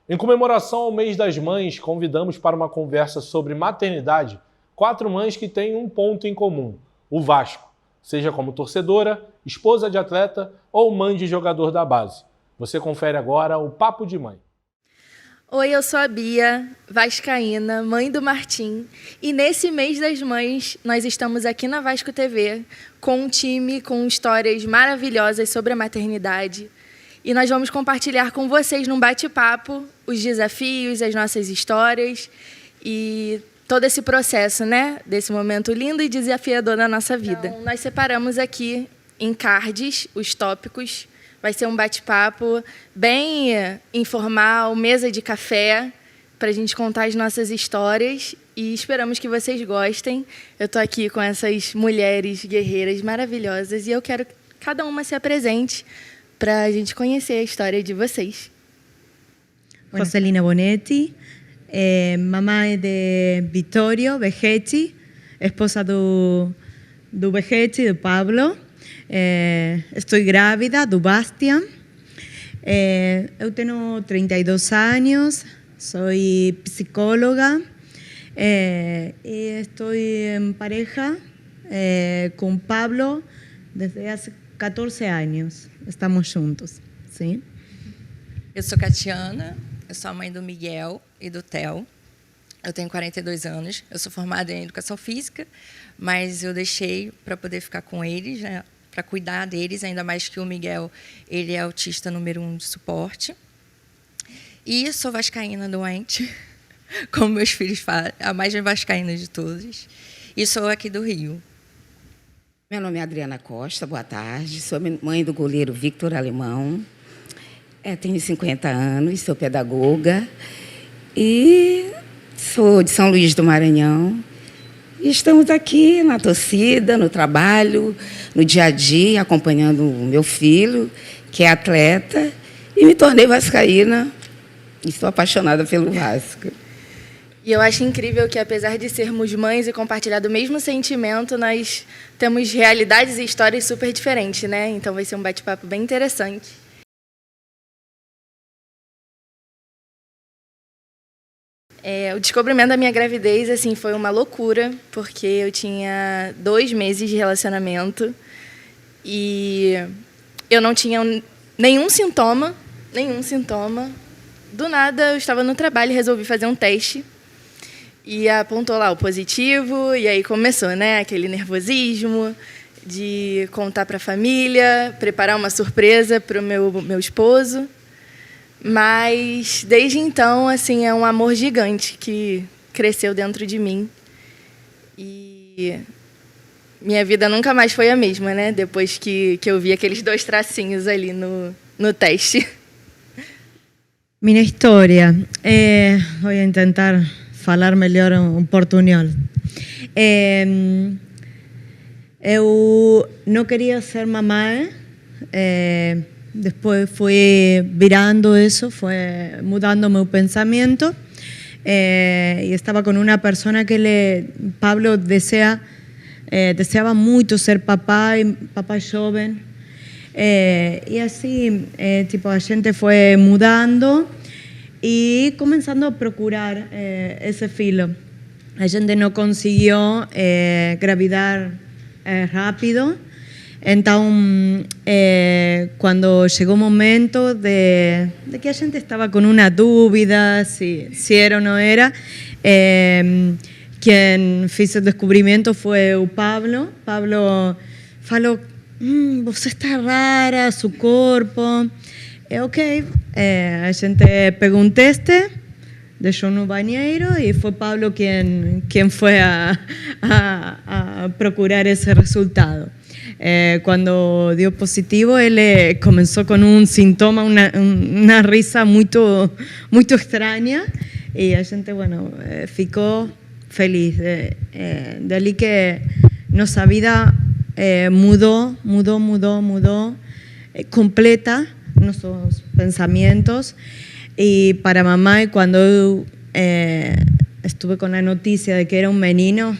Em comemoração ao Mês das Mães, convidamos para uma conversa sobre maternidade 4 mães que têm um ponto em comum: o Vasco, seja como torcedora, esposa de atleta ou mãe de jogador da base. Você confere agora o Papo de Mãe. Oi, eu sou a Bia, vascaína, mãe do Martim, e nesse Mês das Mães nós estamos aqui na Vasco TV com um time com histórias maravilhosas sobre a maternidade. E nós vamos compartilhar com vocês num bate-papo os desafios, as nossas histórias e todo esse processo, né? Desse momento lindo e desafiador da nossa vida. Então, nós separamos aqui em cards os tópicos. Vai ser um bate-papo bem informal, mesa de café, para a gente contar as nossas histórias e esperamos que vocês gostem. Eu estou aqui com essas mulheres guerreiras maravilhosas e eu quero que cada uma se apresente para a gente conhecer a história de vocês. Joselina Bonetti, mamá de Vittorio Vegetti, esposa do Vegetti, do Pablo. Estou grávida do Bastian. Eu tenho 32 anos, sou psicóloga e estou em pareja com Pablo desde há 14 anos. Estamos juntos, sim. Eu sou Catiana, eu sou a mãe do Miguel e do Theo. Eu tenho 42 anos, eu sou formada em Educação Física, mas eu deixei para poder ficar com eles, né, para cuidar deles, ainda mais que o Miguel, ele é autista número 1 de suporte. E sou vascaína doente, como meus filhos falam, a mais vascaína de todos. E sou aqui do Rio. Meu nome é Adriana Costa, boa tarde. Sou mãe do goleiro Victor Alemão. Tenho 50 anos, sou pedagoga e sou de São Luís do Maranhão. E estamos aqui na torcida, no trabalho, no dia a dia, acompanhando o meu filho, que é atleta, e me tornei vascaína e estou apaixonada pelo Vasco. E eu acho incrível que, apesar de sermos mães e compartilhar do mesmo sentimento, nós temos realidades e histórias super diferentes, né? Então vai ser um bate-papo bem interessante. O descobrimento da minha gravidez assim, foi uma loucura, porque eu tinha 2 meses de relacionamento e eu não tinha nenhum sintoma. Do nada, eu estava no trabalho e resolvi fazer um teste. E apontou lá o positivo, e aí começou, né, aquele nervosismo de contar para a família, preparar uma surpresa para o meu esposo. Mas, desde então, assim, é um amor gigante que cresceu dentro de mim. E minha vida nunca mais foi a mesma, né, depois que eu vi aqueles 2 tracinhos ali no teste. Minha história, vou tentar falar melhor um portunhol. Eu não queria ser mamãe, depois fui virando isso, foi mudando meu pensamento, e estava com uma pessoa que Pablo deseava muito ser papai jovem, e assim, tipo, a gente foi mudando y comenzando a procurar ese filo. A gente no consiguió gravidar rápido. Entonces, cuando llegó el momento de que a gente estaba con una duda si era o no era, quien hizo el descubrimiento fue o Pablo. Pablo falou, você está rara, su cuerpo. Ok, a gente pegou um teste, deixou no banheiro e foi Pablo quem foi a procurar esse resultado. Quando deu positivo, ele começou com um sintoma, uma risa muito estranha e a gente, bueno, ficou feliz. Dali que nossa vida mudou completa, nuestros pensamientos. Y para mamá, cuando yo estuve con la noticia de que era un menino,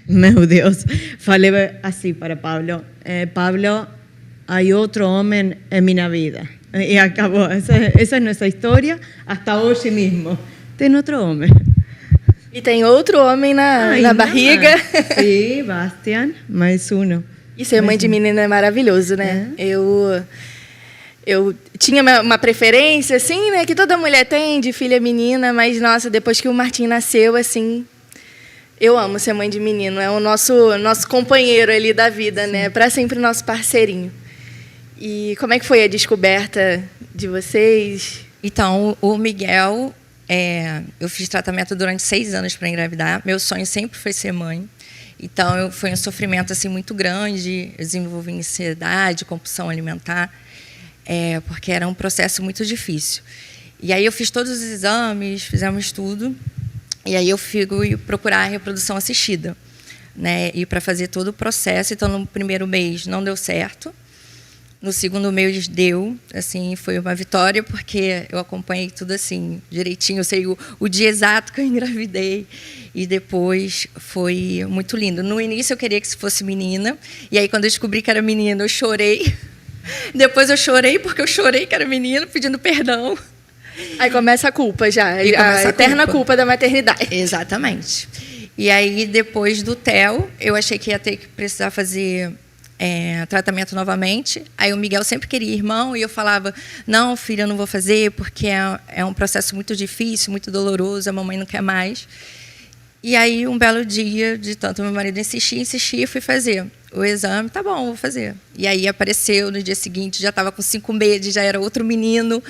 meu Deus, falei así para Pablo, Pablo, hay otro hombre en mi vida, Y acabó. Esa es nuestra historia hasta hoy mismo. Tem outro homem. E tem outro homem na barriga. Sim, Bastian, mais um. E ser mãe de menina é maravilhoso, né? Eu tinha uma preferência, assim, né? Que toda mulher tem de filha menina, mas, nossa, depois que o Martim nasceu, assim... Eu amo ser mãe de menino. É o nosso companheiro ali da vida, né? Para sempre nosso parceirinho. E como é que foi a descoberta de vocês? Então, o Miguel... eu fiz tratamento durante 6 anos para engravidar. Meu sonho sempre foi ser mãe. Então, foi um sofrimento assim, muito grande. Eu desenvolvi ansiedade, compulsão alimentar, porque era um processo muito difícil. E aí eu fiz todos os exames, fizemos tudo. E aí eu fui procurar a reprodução assistida, né? E para fazer todo o processo. Então, no primeiro mês não deu certo. No segundo mês deu, assim, foi uma vitória, porque eu acompanhei tudo assim, direitinho, eu sei o dia exato que eu engravidei, e depois foi muito lindo. No início eu queria que fosse menina, e aí quando eu descobri que era menina, eu chorei. Depois eu chorei, porque eu chorei que era menina, pedindo perdão. Aí começa a culpa já, a eterna culpa da maternidade. Exatamente. E aí, depois do Theo, eu achei que ia ter que precisar fazer... tratamento novamente. Aí o Miguel sempre queria irmão e eu falava, não, filha, eu não vou fazer porque é um processo muito difícil, muito doloroso, a mamãe não quer mais. E aí, um belo dia, de tanto meu marido insistir, eu fui fazer o exame, tá bom, vou fazer. E aí apareceu no dia seguinte, já estava com 5 meses, já era outro menino.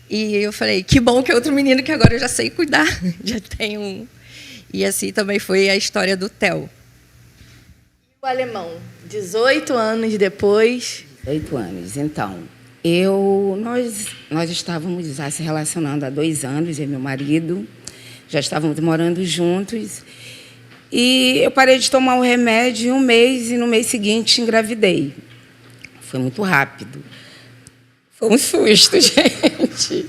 E eu falei, que bom que é outro menino, que agora eu já sei cuidar, já tenho um. E assim também foi a história do Theo. O alemão, 18 anos depois. 18 anos. Então, nós estávamos já se relacionando há 2 anos, eu e meu marido, já estávamos morando juntos. E eu parei de tomar o remédio em 1 mês e no mês seguinte engravidei. Foi muito rápido. Foi um susto, gente.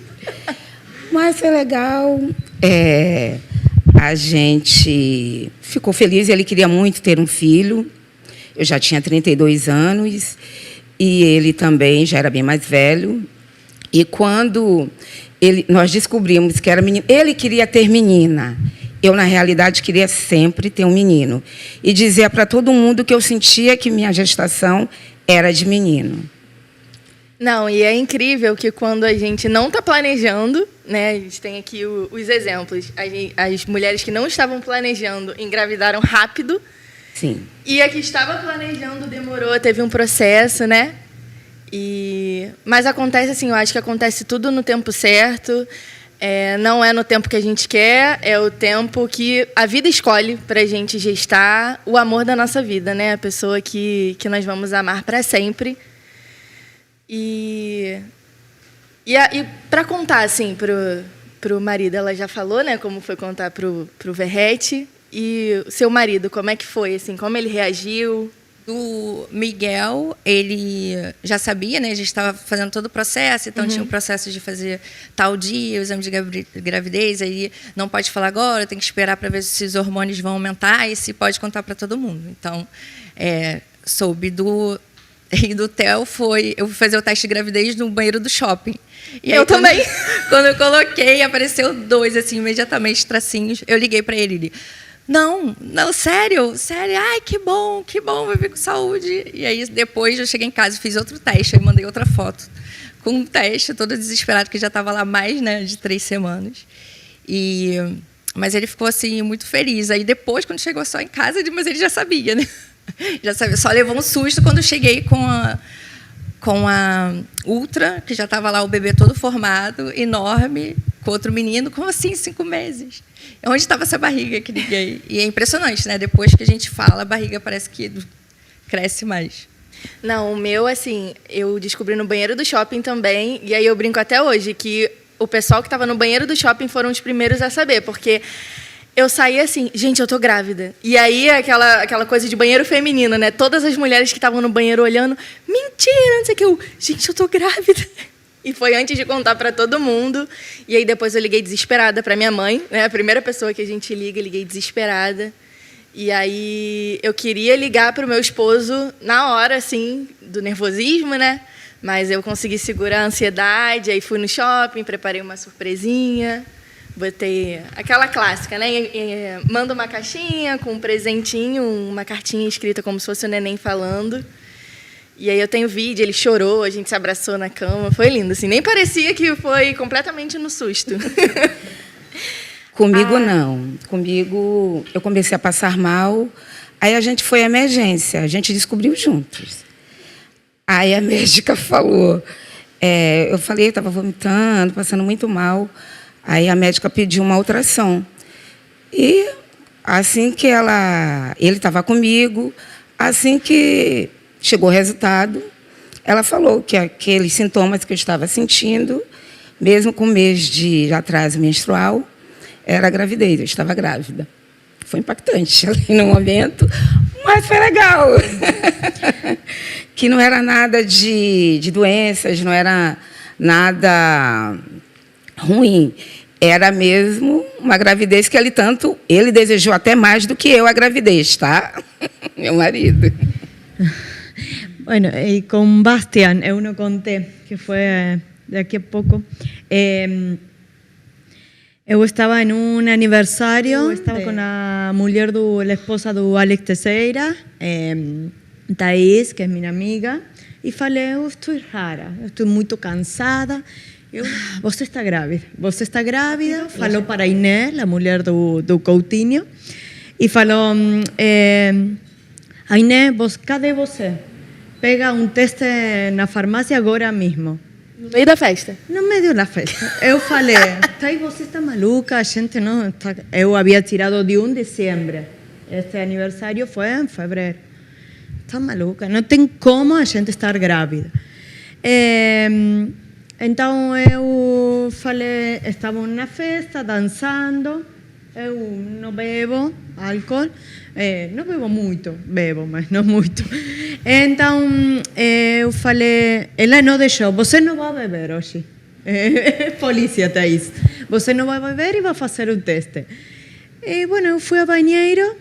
Mas foi legal. A gente ficou feliz, ele queria muito ter um filho. Eu já tinha 32 anos e ele também já era bem mais velho. E quando nós descobrimos que era menino, ele queria ter menina. Eu, na realidade, queria sempre ter um menino. E dizia para todo mundo que eu sentia que minha gestação era de menino. Não, e é incrível que quando a gente não está planejando, né, a gente tem aqui os exemplos, as mulheres que não estavam planejando engravidaram rápido. Sim. E a que estava planejando demorou, teve um processo, né? Mas acontece assim, eu acho que acontece tudo no tempo certo. Não é no tempo que a gente quer, é o tempo que a vida escolhe para a gente gestar o amor da nossa vida, né? A pessoa que nós vamos amar para sempre. E para contar assim pro marido, ela já falou, né? Como foi contar pro Verrete. E o seu marido, como é que foi, assim, como ele reagiu? Do Miguel, ele já sabia, né? A gente estava fazendo todo o processo, então tinha o processo de fazer tal dia, o exame de gravidez, aí não pode falar agora, tem que esperar para ver se os hormônios vão aumentar e se pode contar para todo mundo. Então, soube do Theo, eu fui fazer o teste de gravidez no banheiro do shopping. E eu também. Quando eu coloquei, apareceu 2, assim, imediatamente, tracinhos. Eu liguei para ele. Não, sério, ai, que bom, vai vir com saúde. E aí, depois, eu cheguei em casa e fiz outro teste, aí mandei outra foto com um teste, todo desesperado, que já estava lá mais, né, de 3 semanas. Mas ele ficou, assim, muito feliz. Aí, depois, quando chegou só em casa, mas ele já sabia, né? Já sabia, só levou um susto quando eu cheguei com a Ultra, que já estava lá o bebê todo formado, enorme, com outro menino. Como assim, 5 meses? Onde estava essa barriga que ninguém... E é impressionante, né? Depois que a gente fala, a barriga parece que cresce mais. Não, o meu, assim, eu descobri no banheiro do shopping também, e aí eu brinco até hoje que o pessoal que estava no banheiro do shopping foram os primeiros a saber, porque eu saí assim, gente, eu tô grávida. E aí aquela coisa de banheiro feminino, né? Todas as mulheres que estavam no banheiro olhando, mentira, não sei o que, gente, eu tô grávida. E foi antes de contar para todo mundo. E aí depois eu liguei desesperada para minha mãe, né? A primeira pessoa que a gente liga, liguei desesperada. E aí eu queria ligar para o meu esposo na hora, assim, do nervosismo, né? Mas eu consegui segurar a ansiedade, aí fui no shopping, preparei uma surpresinha, botei aquela clássica, né? Manda uma caixinha com um presentinho, uma cartinha escrita como se fosse o neném falando. E aí eu tenho vídeo, ele chorou, a gente se abraçou na cama, foi lindo, assim, nem parecia que foi completamente no susto. Comigo não. Comigo eu comecei a passar mal, aí a gente foi à emergência, a gente descobriu juntos. Aí a médica falou, eu falei, eu estava vomitando, passando muito mal. Aí a médica pediu uma ultrassom. E assim que ele estava comigo, assim que chegou o resultado, ela falou que aqueles sintomas que eu estava sentindo, mesmo com um mês de atraso menstrual, era gravidez, eu estava grávida. Foi impactante ali no momento, mas foi legal. Que não era nada de doenças, não era nada ruim. Era mesmo uma gravidez que ele desejou até mais do que eu a gravidez, tá? Meu marido. Bueno, y con Bastian, eu não contei, que foi daqui a pouco. Eu estava em um aniversário, estava com a mulher a esposa do Alex Teixeira, Thaís, que é minha amiga, e falei, eu estou rara, eu estou muito cansada. Você está grávida, falou para a Inés, a mulher do Coutinho, e falou, Inés, cadê você? Pega um teste na farmácia agora mesmo. No meio da festa? No meio da festa. Eu falei, você está maluca, a gente não está... Eu havia tirado de 1 de dezembro. Este aniversário foi em fevereiro. Está maluca, não tem como a gente estar grávida. Então eu falei, estávamos na festa, dançando, eu não bebo álcool, não bebo muito, bebo, mas não muito. Então eu falei, ela não deixou, você não vai beber hoje. Polícia, Thaís. Você não vai beber e vai fazer o teste. E, bueno, eu fui ao banheiro.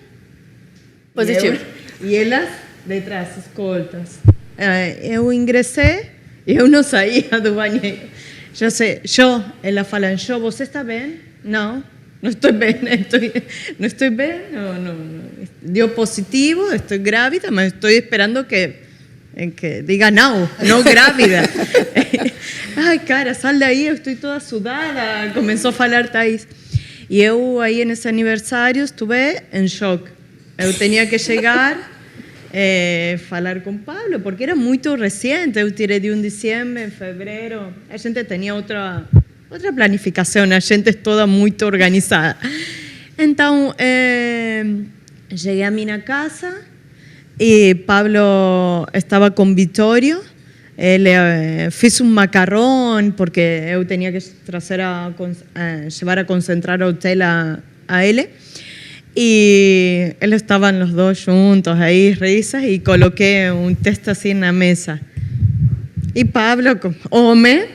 Positivo. E elas, detrás, escoltas. Eu ingressei e eu não saía do banheiro. Ela fala, você está bem? Não. No estoy bien, no estoy bien, no. Dio positivo, estoy grávida, pero estoy esperando que diga no grávida. Ay, cara, sal de ahí, estoy toda sudada, comenzó a falar Thaís. E eu aí nesse aniversário estuve em choque. Eu tinha que chegar, falar com Pablo, porque era muito recente. Eu tirei de 1 de dezembro, em fevereiro. A gente tinha outra planificação, a gente é toda muito organizada. Então, cheguei à minha casa e Pablo estava com Vitório. Ele fez macarrão, porque eu tinha que levar a concentrar ao hotel a ele. E eles estavam os dois juntos, aí, risas, e coloquei texto assim na mesa. E Pablo, homem,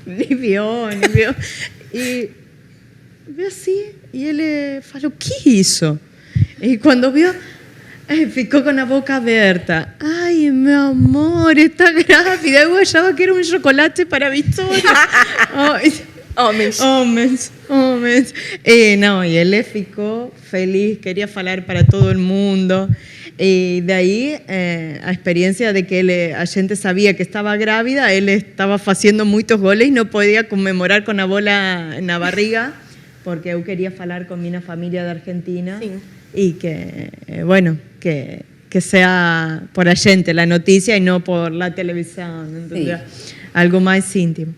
nem viu. E viu assim, e ele falou, que é isso? E quando viu, ficou com a boca aberta. Ai, meu amor, está grávida. Eu achava que era um chocolate para Vitória. Homens. E ele ficou feliz, queria falar para todo mundo. E daí a experiência de que a gente sabia que estava grávida, ele estava fazendo muitos goles e não podia comemorar com a bola na barriga, porque eu queria falar com minha família da Argentina. Sim. Y que sea por la gente la noticia y no por la televisión, sí. Algo más íntimo.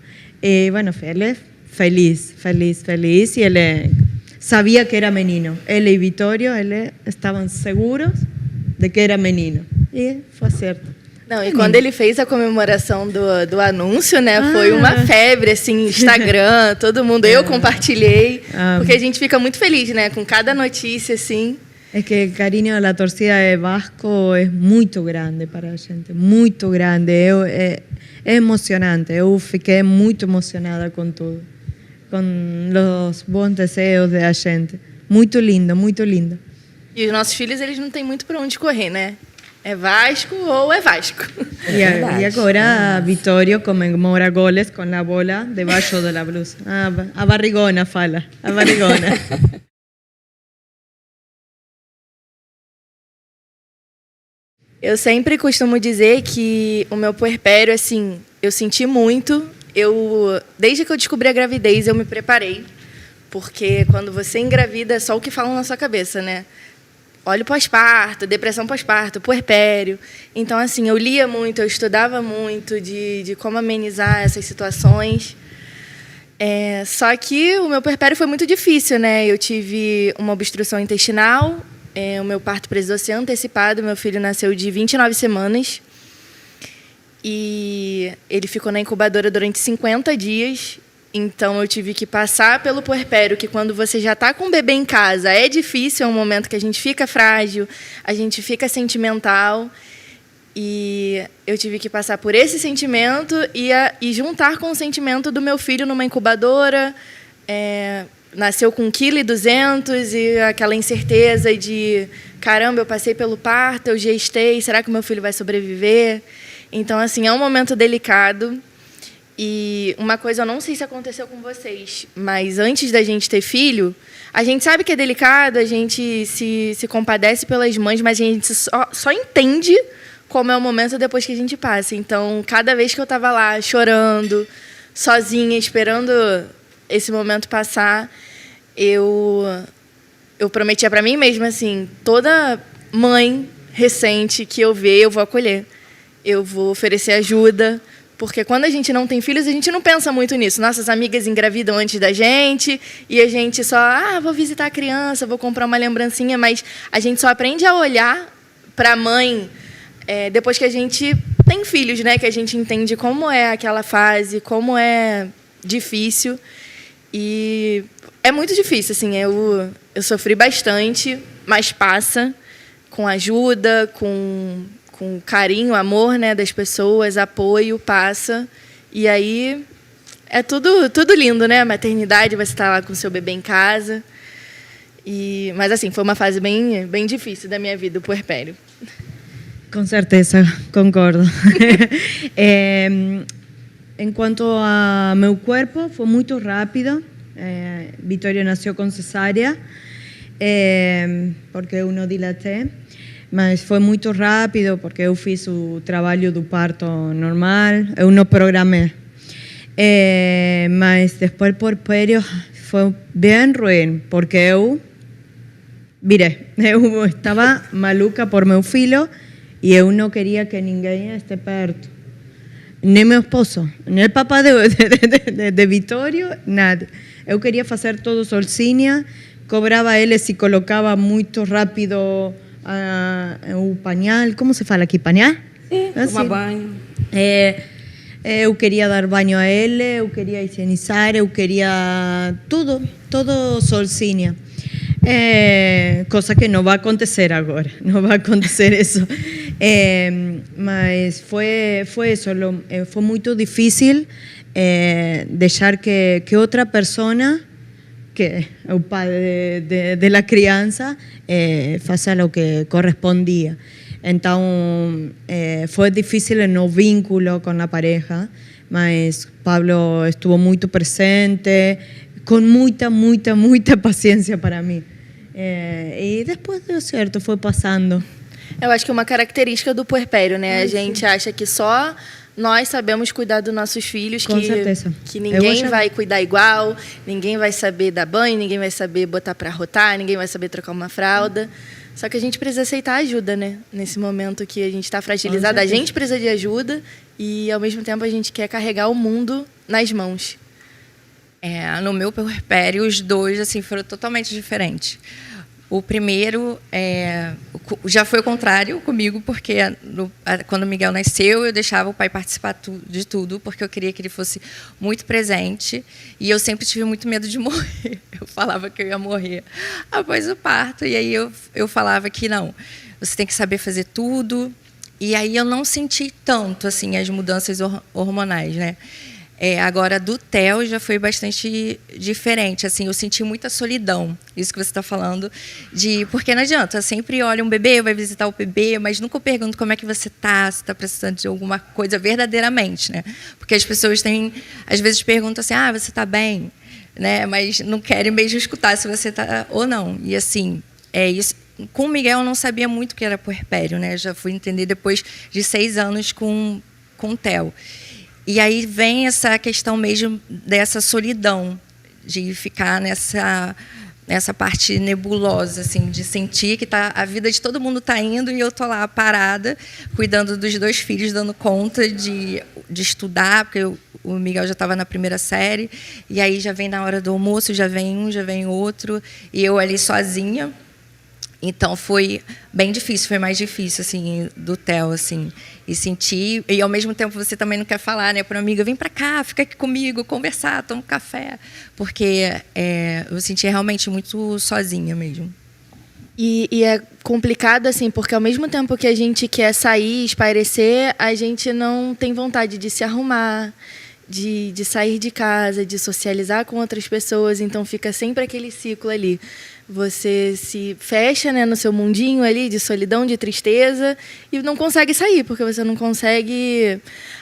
Bueno, él feliz y él sabía que era menino. Él y Vitório, estavam seguros de que era menino. E foi certo. Não, e quando ele fez a comemoração do anúncio, né, foi uma febre, assim, Instagram, todo mundo, eu compartilhei, porque a gente fica muito feliz, né, com cada notícia, assim. É que o carinho da torcida de Vasco é muito grande para a gente, muito grande, é emocionante, eu fiquei muito emocionada com tudo, com os bons desejos da gente, muito lindo, muito lindo. E os nossos filhos, eles não têm muito para onde correr, né? É Vasco ou é Vasco. E agora Vittorio comemora goles com a bola debaixo da blusa. A barrigona fala, a barrigona. Eu sempre costumo dizer que o meu puerpério, assim, eu senti muito. Desde que eu descobri a gravidez, eu me preparei. Porque quando você engravida, é só o que falam na sua cabeça, né? Óleo pós-parto, depressão pós-parto, puerpério. Então, assim, eu lia muito, eu estudava muito de como amenizar essas situações. Só que o meu puerpério foi muito difícil, né? Eu tive uma obstrução intestinal, o meu parto precisou ser antecipado, meu filho nasceu de 29 semanas. E ele ficou na incubadora durante 50 dias. Então, eu tive que passar pelo puerpério, que quando você já está com o bebê em casa, é difícil, é um momento que a gente fica frágil, a gente fica sentimental. E eu tive que passar por esse sentimento e juntar com o sentimento do meu filho numa incubadora. Nasceu com 1,2 kg e aquela incerteza de, caramba, eu passei pelo parto, eu gestei, será que o meu filho vai sobreviver? Então, assim, é um momento delicado. E uma coisa, eu não sei se aconteceu com vocês, mas antes da gente ter filho, a gente sabe que é delicado, a gente se compadece pelas mães, mas a gente só entende como é o momento depois que a gente passa. Então, cada vez que eu estava lá chorando, sozinha, esperando esse momento passar, eu prometia para mim mesma, assim, toda mãe recente que eu ver, eu vou acolher. Eu vou oferecer ajuda. Porque quando a gente não tem filhos, a gente não pensa muito nisso. Nossas amigas engravidam antes da gente e a gente só, vou visitar a criança, vou comprar uma lembrancinha, mas a gente só aprende a olhar para a mãe depois que a gente tem filhos, né? Que a gente entende como é aquela fase, como é difícil. E é muito difícil, assim, eu sofri bastante, mas passa com ajuda, com carinho, amor, né, das pessoas, apoio, passa. E aí é tudo lindo, né? A maternidade, você está lá com o seu bebê em casa. Mas, assim, foi uma fase bem, bem difícil da minha vida, o puerpério. Com certeza, concordo. En cuanto a meu cuerpo, fue muy rápido. Vittorio nació con cesárea, porque eu não dilatei. Mas foi muito rápido, porque eu fiz o trabalho do parto normal, eu não programei. Mas depois, puerpério, foi bem ruim, porque eu estava maluca por meu filho e eu não queria que ninguém estivesse perto. Nem meu esposo, nem o papá de Vittorio, nada. Eu queria fazer tudo sozinha, cobrava ele se colocava muito rápido o pañal, como se fala aqui, pañal? Tomar banho. Eu queria dar banho a ele, eu queria higienizar, eu queria tudo sozinha. Cosa que não vai acontecer agora, não vai acontecer isso. Mas foi isso, foi muito difícil deixar que outra pessoa, que o pai de la criança, faça o que correspondia. Então, foi difícil no vínculo com a pareja, mas Pablo estuvo muito presente, com muita paciência para mim. E depois deu certo, foi passando. Eu acho que é uma característica do puerpério, né? A gente acha que só nós sabemos cuidar dos nossos filhos, com certeza. Que ninguém vai cuidar igual, ninguém vai saber dar banho, ninguém vai saber botar para arrotar, ninguém vai saber trocar uma fralda. Só que a gente precisa aceitar ajuda, né? Nesse momento que a gente está fragilizada, a gente precisa de ajuda e, ao mesmo tempo, a gente quer carregar o mundo nas mãos. No meu puerpério, os dois assim, foram totalmente diferentes. O primeiro já foi o contrário comigo, porque quando o Miguel nasceu, eu deixava o pai participar de tudo, porque eu queria que ele fosse muito presente. E eu sempre tive muito medo de morrer. Eu falava que eu ia morrer após o parto. E aí eu falava que não, você tem que saber fazer tudo. E aí eu não senti tanto assim, as mudanças hormonais, né? Agora, do Theo já foi bastante diferente. Assim, eu senti muita solidão, isso que você está falando. Porque não adianta, eu sempre olho um bebê, vai visitar o bebê, mas nunca pergunto como é que você está, se está precisando de alguma coisa verdadeiramente, né? Porque as pessoas às vezes perguntam assim, você está bem? Né? Mas não querem mesmo escutar se você está ou não. E assim, isso. Com o Miguel eu não sabia muito o que era puerpério, né? Eu já fui entender depois de 6 anos com o Theo. E aí vem essa questão mesmo dessa solidão, de ficar nessa parte nebulosa, assim, de sentir que a vida de todo mundo está indo e eu estou lá parada, cuidando dos 2 filhos, dando conta de estudar, porque o Miguel já estava na 1ª série, e aí já vem na hora do almoço, já vem um, já vem outro, e eu ali sozinha. Então foi bem difícil, foi mais difícil assim do Theo, assim, e sentir, e ao mesmo tempo você também não quer falar, né, para uma amiga, vem para cá, fica aqui comigo, conversar, toma um café, porque eu sentia realmente muito sozinha mesmo. E é complicado, assim, porque ao mesmo tempo que a gente quer sair, espairecer, a gente não tem vontade de se arrumar, de sair de casa, de socializar com outras pessoas, então fica sempre aquele ciclo ali. Você se fecha, né, no seu mundinho ali de solidão, de tristeza, e não consegue sair, porque você não consegue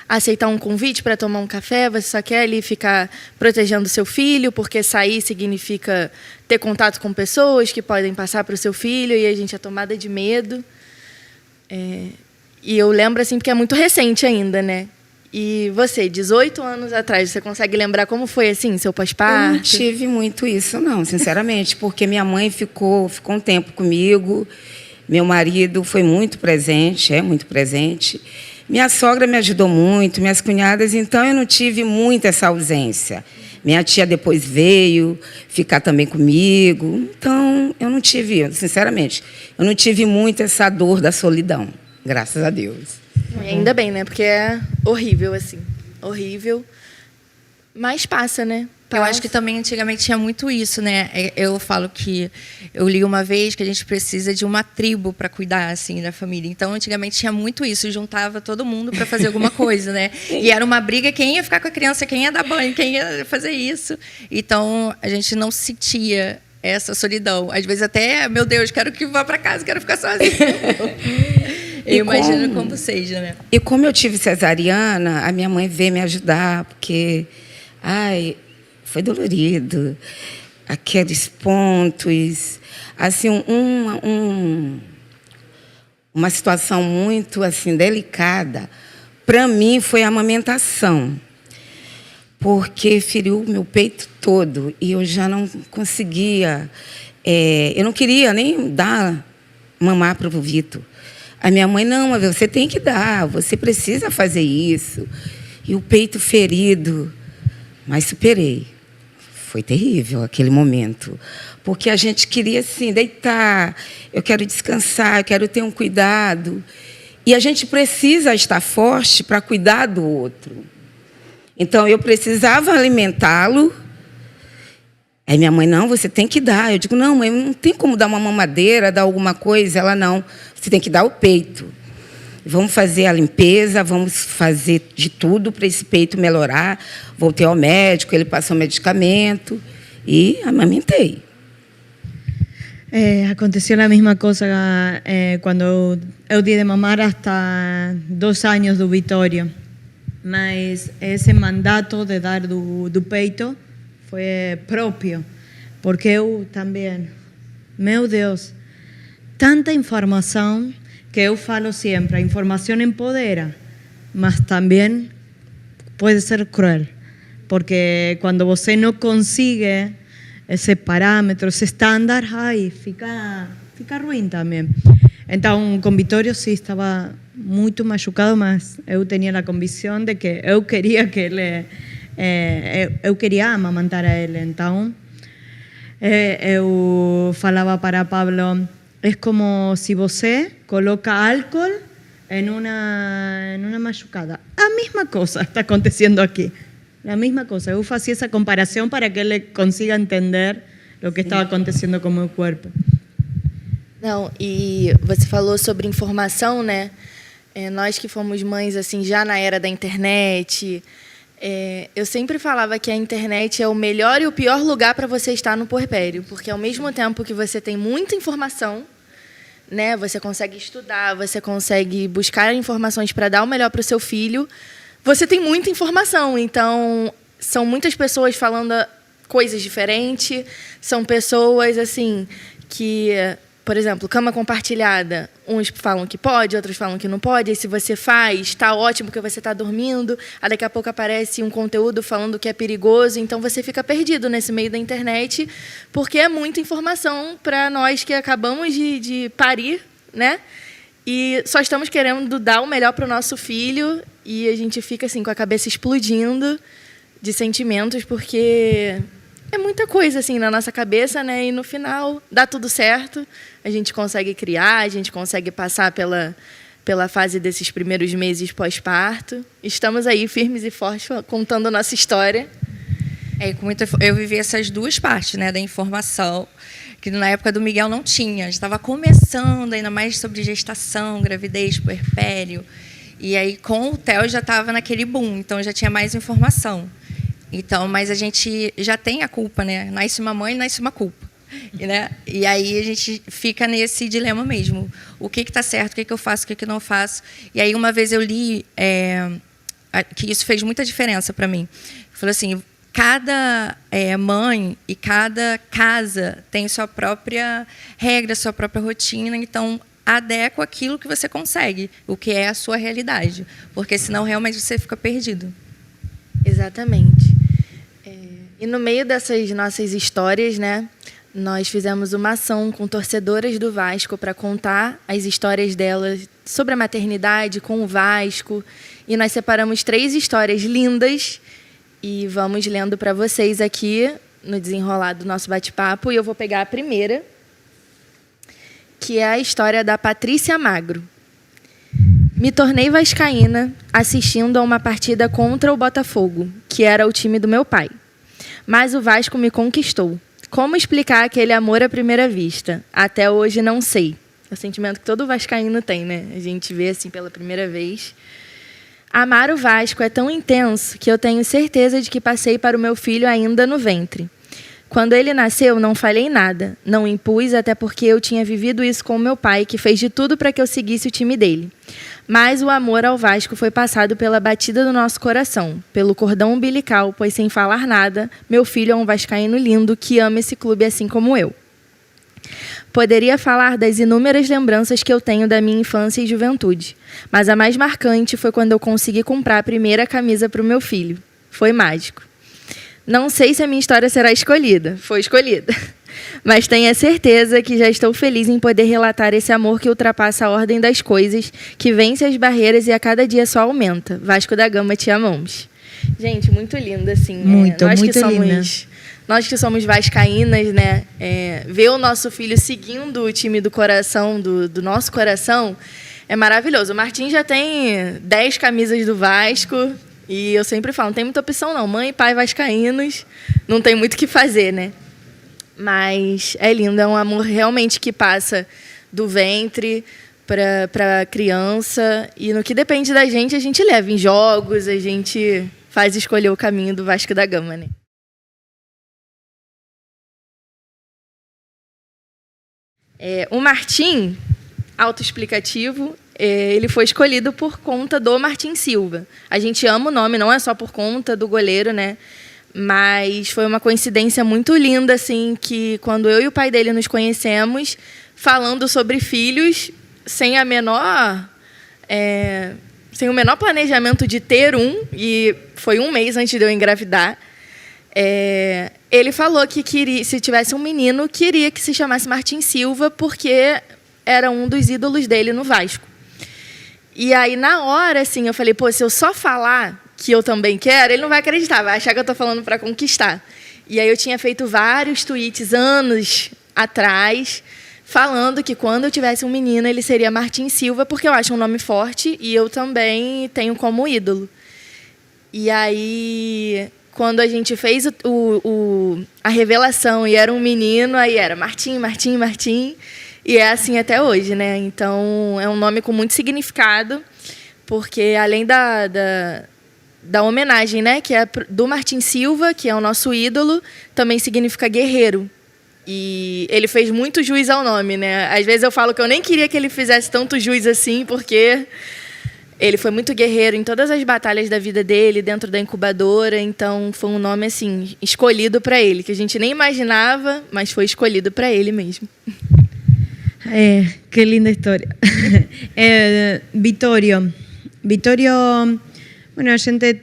aceitar um convite para tomar um café, você só quer ali ficar protegendo seu filho, porque sair significa ter contato com pessoas que podem passar para o seu filho, e a gente é tomada de medo. E eu lembro, assim, porque é muito recente ainda, né? E você, 18 anos atrás, você consegue lembrar como foi, assim, seu pós-parto? Eu não tive muito isso, não, sinceramente, porque minha mãe ficou um tempo comigo, meu marido foi muito presente, é muito presente, minha sogra me ajudou muito, minhas cunhadas, então eu não tive muito essa ausência. Minha tia depois veio ficar também comigo, então eu não tive, sinceramente, eu não tive muito essa dor da solidão, graças a Deus. Ainda bem, né? Porque é horrível, assim. Horrível. Mas passa, né? Eu acho que também antigamente tinha muito isso, né? Eu falo que eu li uma vez que a gente precisa de uma tribo para cuidar assim da família. Então antigamente tinha muito isso, juntava todo mundo para fazer alguma coisa, né? E era uma briga quem ia ficar com a criança, quem ia dar banho, quem ia fazer isso. Então a gente não sentia essa solidão. Às vezes até, meu Deus, quero que vá para casa, quero ficar sozinha. Eu imagino como seja, né? E como eu tive cesariana, a minha mãe veio me ajudar, porque foi dolorido. Aqueles pontos, assim, uma situação muito assim delicada. Para mim foi a amamentação, porque feriu meu peito todo e eu já não conseguia. Eu não queria nem mamar para o Vitor. A minha mãe, não, mas você tem que dar, você precisa fazer isso. E o peito ferido, mas superei. Foi terrível aquele momento, porque a gente queria, assim, deitar, eu quero descansar, eu quero ter um cuidado. E a gente precisa estar forte para cuidar do outro. Então, eu precisava alimentá-lo. Aí minha mãe, não, você tem que dar. Eu digo, não, mãe, não tem como dar uma mamadeira, dar alguma coisa. Ela, não, você tem que dar o peito. Vamos fazer a limpeza, vamos fazer de tudo para esse peito melhorar. Voltei ao médico, ele passou medicamento e amamentei. Aconteceu a mesma coisa quando eu dei de mamar hasta 2 anos do Vitória. Mas esse mandato de dar do peito foi próprio, porque eu também, meu Deus, tanta informação que eu falo sempre, a informação empodera, mas também pode ser cruel, porque quando você não consegue esse parâmetro, esse estándar, fica ruim também. Então, com Vitório, sim, estava muito machucado, mas eu tinha a convicção de que eu queria que ele... eu queria amamantar a ele, então eu falava para Pablo, é como se você coloca álcool em uma machucada. A mesma coisa está acontecendo aqui, a mesma coisa. Eu fazia essa comparação para que ele consiga entender o que estava acontecendo com o meu corpo. Não, e você falou sobre informação, né? Nós que fomos mães assim já na era da internet, Eu sempre falava que a internet é o melhor e o pior lugar para você estar no puerpério, porque ao mesmo tempo que você tem muita informação, né, você consegue estudar, você consegue buscar informações para dar o melhor para o seu filho, você tem muita informação. Então, são muitas pessoas falando coisas diferentes, são pessoas assim que, por exemplo, cama compartilhada, uns falam que pode, outros falam que não pode, e se você faz, está ótimo que você está dormindo, aí daqui a pouco aparece um conteúdo falando que é perigoso, então você fica perdido nesse meio da internet, porque é muita informação para nós que acabamos de parir, né? E só estamos querendo dar o melhor para o nosso filho, e a gente fica assim com a cabeça explodindo de sentimentos, porque é muita coisa assim na nossa cabeça, né? E no final dá tudo certo. A gente consegue criar, a gente consegue passar pela fase desses primeiros meses pós-parto. Estamos aí firmes e fortes contando a nossa história. Eu vivi essas duas partes, né, da informação, que na época do Miguel não tinha. Estava começando ainda mais sobre gestação, gravidez, puerpério. E aí com o Theo já estava naquele boom, então já tinha mais informação. Então, mas a gente já tem a culpa, né? Nasce uma mãe, nasce uma culpa, né? E aí a gente fica nesse dilema mesmo. O que está certo, o que eu faço, o que não faço. E aí uma vez eu li que isso fez muita diferença para mim. Falou assim, cada mãe e cada casa tem sua própria regra, sua própria rotina, então adequa aquilo que você consegue, o que é a sua realidade, porque senão realmente você fica perdido. Exatamente. E no meio dessas nossas histórias, né, nós fizemos uma ação com torcedoras do Vasco para contar as histórias delas sobre a maternidade com o Vasco. E nós separamos 3 histórias lindas e vamos lendo para vocês aqui no desenrolar do nosso bate-papo. E eu vou pegar a primeira, que é a história da Patrícia Magro. Me tornei vascaína assistindo a uma partida contra o Botafogo, que era o time do meu pai. Mas o Vasco me conquistou. Como explicar aquele amor à primeira vista? Até hoje não sei. É o sentimento que todo vascaíno tem, né? A gente vê assim pela primeira vez. Amar o Vasco é tão intenso que eu tenho certeza de que passei para o meu filho ainda no ventre. Quando ele nasceu, não falei nada. Não impus, até porque eu tinha vivido isso com o meu pai, que fez de tudo para que eu seguisse o time dele. Mas o amor ao Vasco foi passado pela batida do nosso coração, pelo cordão umbilical, pois sem falar nada, meu filho é um vascaíno lindo que ama esse clube assim como eu. Poderia falar das inúmeras lembranças que eu tenho da minha infância e juventude, mas a mais marcante foi quando eu consegui comprar a primeira camisa para o meu filho. Foi mágico. Não sei se a minha história será escolhida. Foi escolhida. Mas tenha certeza que já estou feliz em poder relatar esse amor que ultrapassa a ordem das coisas, que vence as barreiras e a cada dia só aumenta. Vasco da Gama, te amamos. Gente, muito linda, assim. Muito, nós muito linda. Nós que somos vascaínas, né? Ver o nosso filho seguindo o time do coração, do nosso coração, é maravilhoso. O Martim já tem 10 camisas do Vasco. E eu sempre falo, não tem muita opção não. Mãe e pai vascaínos, não tem muito o que fazer, né? Mas é lindo, é um amor realmente que passa do ventre para a criança. E no que depende da gente, a gente leva em jogos, a gente faz escolher o caminho do Vasco da Gama, né? O Martim, autoexplicativo, ele foi escolhido por conta do Martim Silva. A gente ama o nome, não é só por conta do goleiro, né? Mas foi uma coincidência muito linda, assim, que quando eu e o pai dele nos conhecemos, falando sobre filhos, sem o menor planejamento de ter um, e foi 1 mês antes de eu engravidar, ele falou que queria, se tivesse um menino, queria que se chamasse Martim Silva, porque era um dos ídolos dele no Vasco. E aí, na hora, assim, eu falei, pô, se eu só falar que eu também quero, ele não vai acreditar, vai achar que eu estou falando para conquistar. E aí eu tinha feito vários tweets anos atrás, falando que quando eu tivesse um menino, ele seria Martim Silva, porque eu acho um nome forte e eu também tenho como ídolo. E aí, quando a gente fez a revelação e era um menino, aí era Martim, Martim, Martim. E é assim até hoje, né? Então, é um nome com muito significado, porque além da homenagem, né? Que é do Martim Silva, que é o nosso ídolo, também significa guerreiro. E ele fez muito jus ao nome, né? Às vezes eu falo que eu nem queria que ele fizesse tanto jus assim, porque ele foi muito guerreiro em todas as batalhas da vida dele, dentro da incubadora. Então, foi um nome, assim, escolhido para ele, que a gente nem imaginava, mas foi escolhido para ele mesmo. Qué linda historia. Vittorio, bueno, a gente,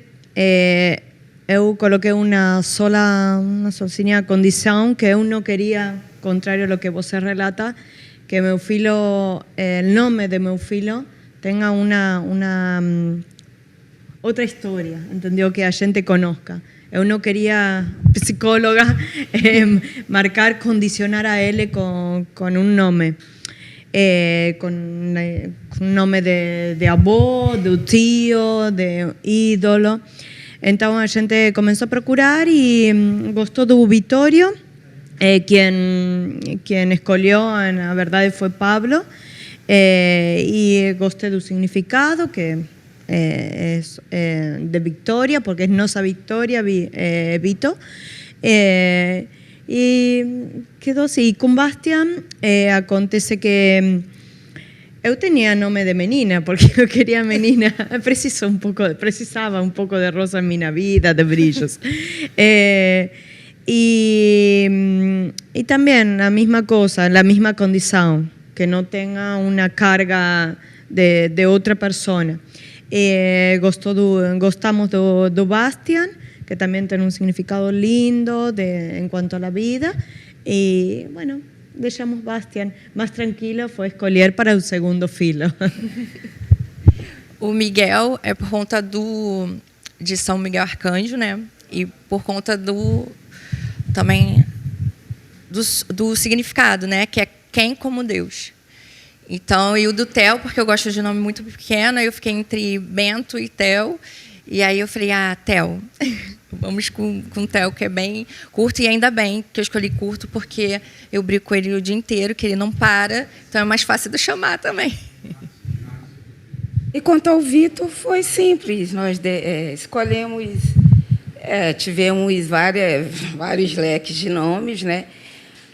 eu coloquei uma sozinha condição que eu não queria, contrário ao que você relata, que meu filho, o nome de meu filho, tenha uma outra história, entendeu? Que a gente conozca. Eu não queria, psicóloga, marcar, condicionar a ele com um nome. Com um nome de avô, de tio, de ídolo. Então a gente começou a procurar e gostou do Vittorio. Quien escolheu, na verdade, foi Pablo. Y gosté del significado, que es de victoria, porque es nossa Victoria, Vito. Y quedó así. Con Bastian acontece que eu tenía nome de menina, porque eu quería menina, precisaba un poco de rosa en mi vida, de brillos. Y también la misma cosa, la misma condición, que no tenga una carga de otra persona. Gostamos do Bastian, que también tiene un significado lindo en cuanto a la vida. Y bueno, deixamos Bastian. Mais tranquilo foi escolher para o segundo filho. O Miguel é por conta de São Miguel Arcanjo, né? E por conta também do significado, né? Que é quem como Deus. Então, e o do Theo, porque eu gosto de nome muito pequeno, aí eu fiquei entre Bento e Theo. E aí eu falei, Theo, vamos com Theo, que é bem curto. E ainda bem que eu escolhi curto, porque eu brinco com ele o dia inteiro, que ele não para. Então é mais fácil de chamar também. E quanto ao Vitor, foi simples. Nós escolhemos, tivemos vários leques de nomes, né?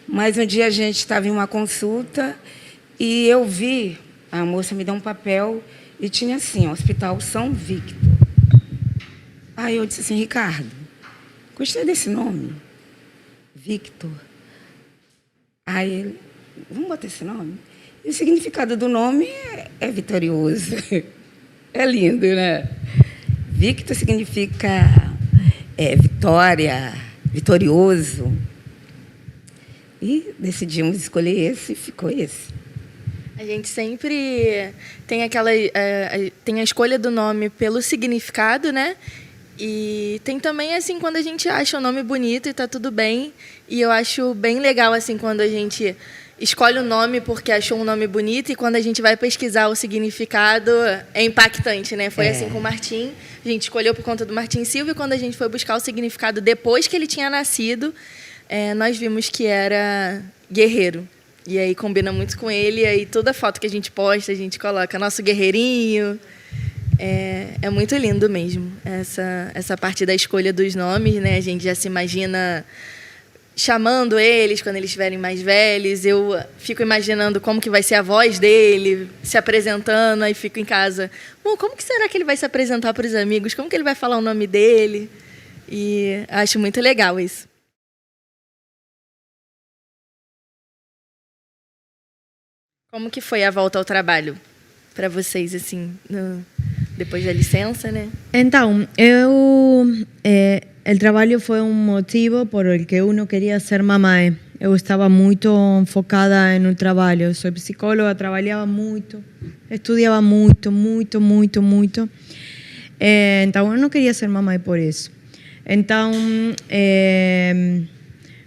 Mas um dia a gente estava em uma consulta e eu vi, a moça me deu um papel e tinha assim, Hospital São Victor. Aí eu disse assim, Ricardo, gostei desse nome, Victor. Aí ele, vamos botar esse nome? E o significado do nome é vitorioso. É lindo, né? Victor significa vitória, vitorioso. E decidimos escolher esse e ficou esse. A gente sempre tem tem a escolha do nome pelo significado, né? E tem também, assim, quando a gente acha o nome bonito e tá tudo bem. E eu acho bem legal, assim, quando a gente escolhe o nome porque achou um nome bonito e quando a gente vai pesquisar o significado é impactante, né? Foi assim com o Martim. A gente escolheu por conta do Martim Silva e quando a gente foi buscar o significado depois que ele tinha nascido, nós vimos que era guerreiro. E aí combina muito com ele. E aí toda foto que a gente posta, a gente coloca nosso guerreirinho. É muito lindo mesmo, essa parte da escolha dos nomes, né? A gente já se imagina chamando eles quando eles estiverem mais velhos. Eu fico imaginando como que vai ser a voz dele, se apresentando, aí fico em casa. Bom, como que será que ele vai se apresentar para os amigos? Como que ele vai falar o nome dele? E acho muito legal isso. Como que foi a volta ao trabalho para vocês, assim, depois da licença, né? Então, o trabalho foi um motivo por el que eu não queria ser mamãe. Eu estava muito focada no trabalho. Eu sou psicóloga, trabalhava muito, estudava muito. Então, eu não queria ser mamãe por isso. Então,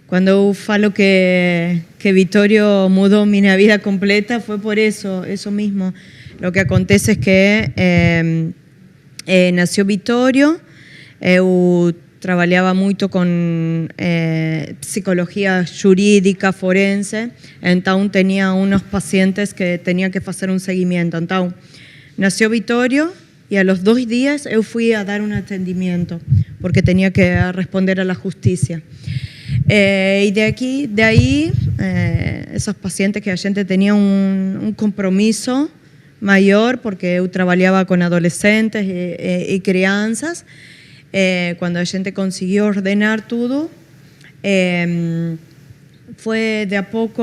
quando eu falo que Vittorio mudou minha vida completa, foi por isso mesmo. Lo que acontece es que nació Vittorio, eu trabajaba mucho con psicología jurídica, forense, entonces tenía unos pacientes que tenía que hacer un seguimiento. Entonces, nació Vittorio y y a los 2 días eu fui a dar un atendimiento porque tenía que responder a la justicia. Y de ahí, esos pacientes que a gente tenía un compromiso maior, porque eu trabalhava com adolescentes e crianças, quando a gente conseguiu ordenar tudo, foi de a pouco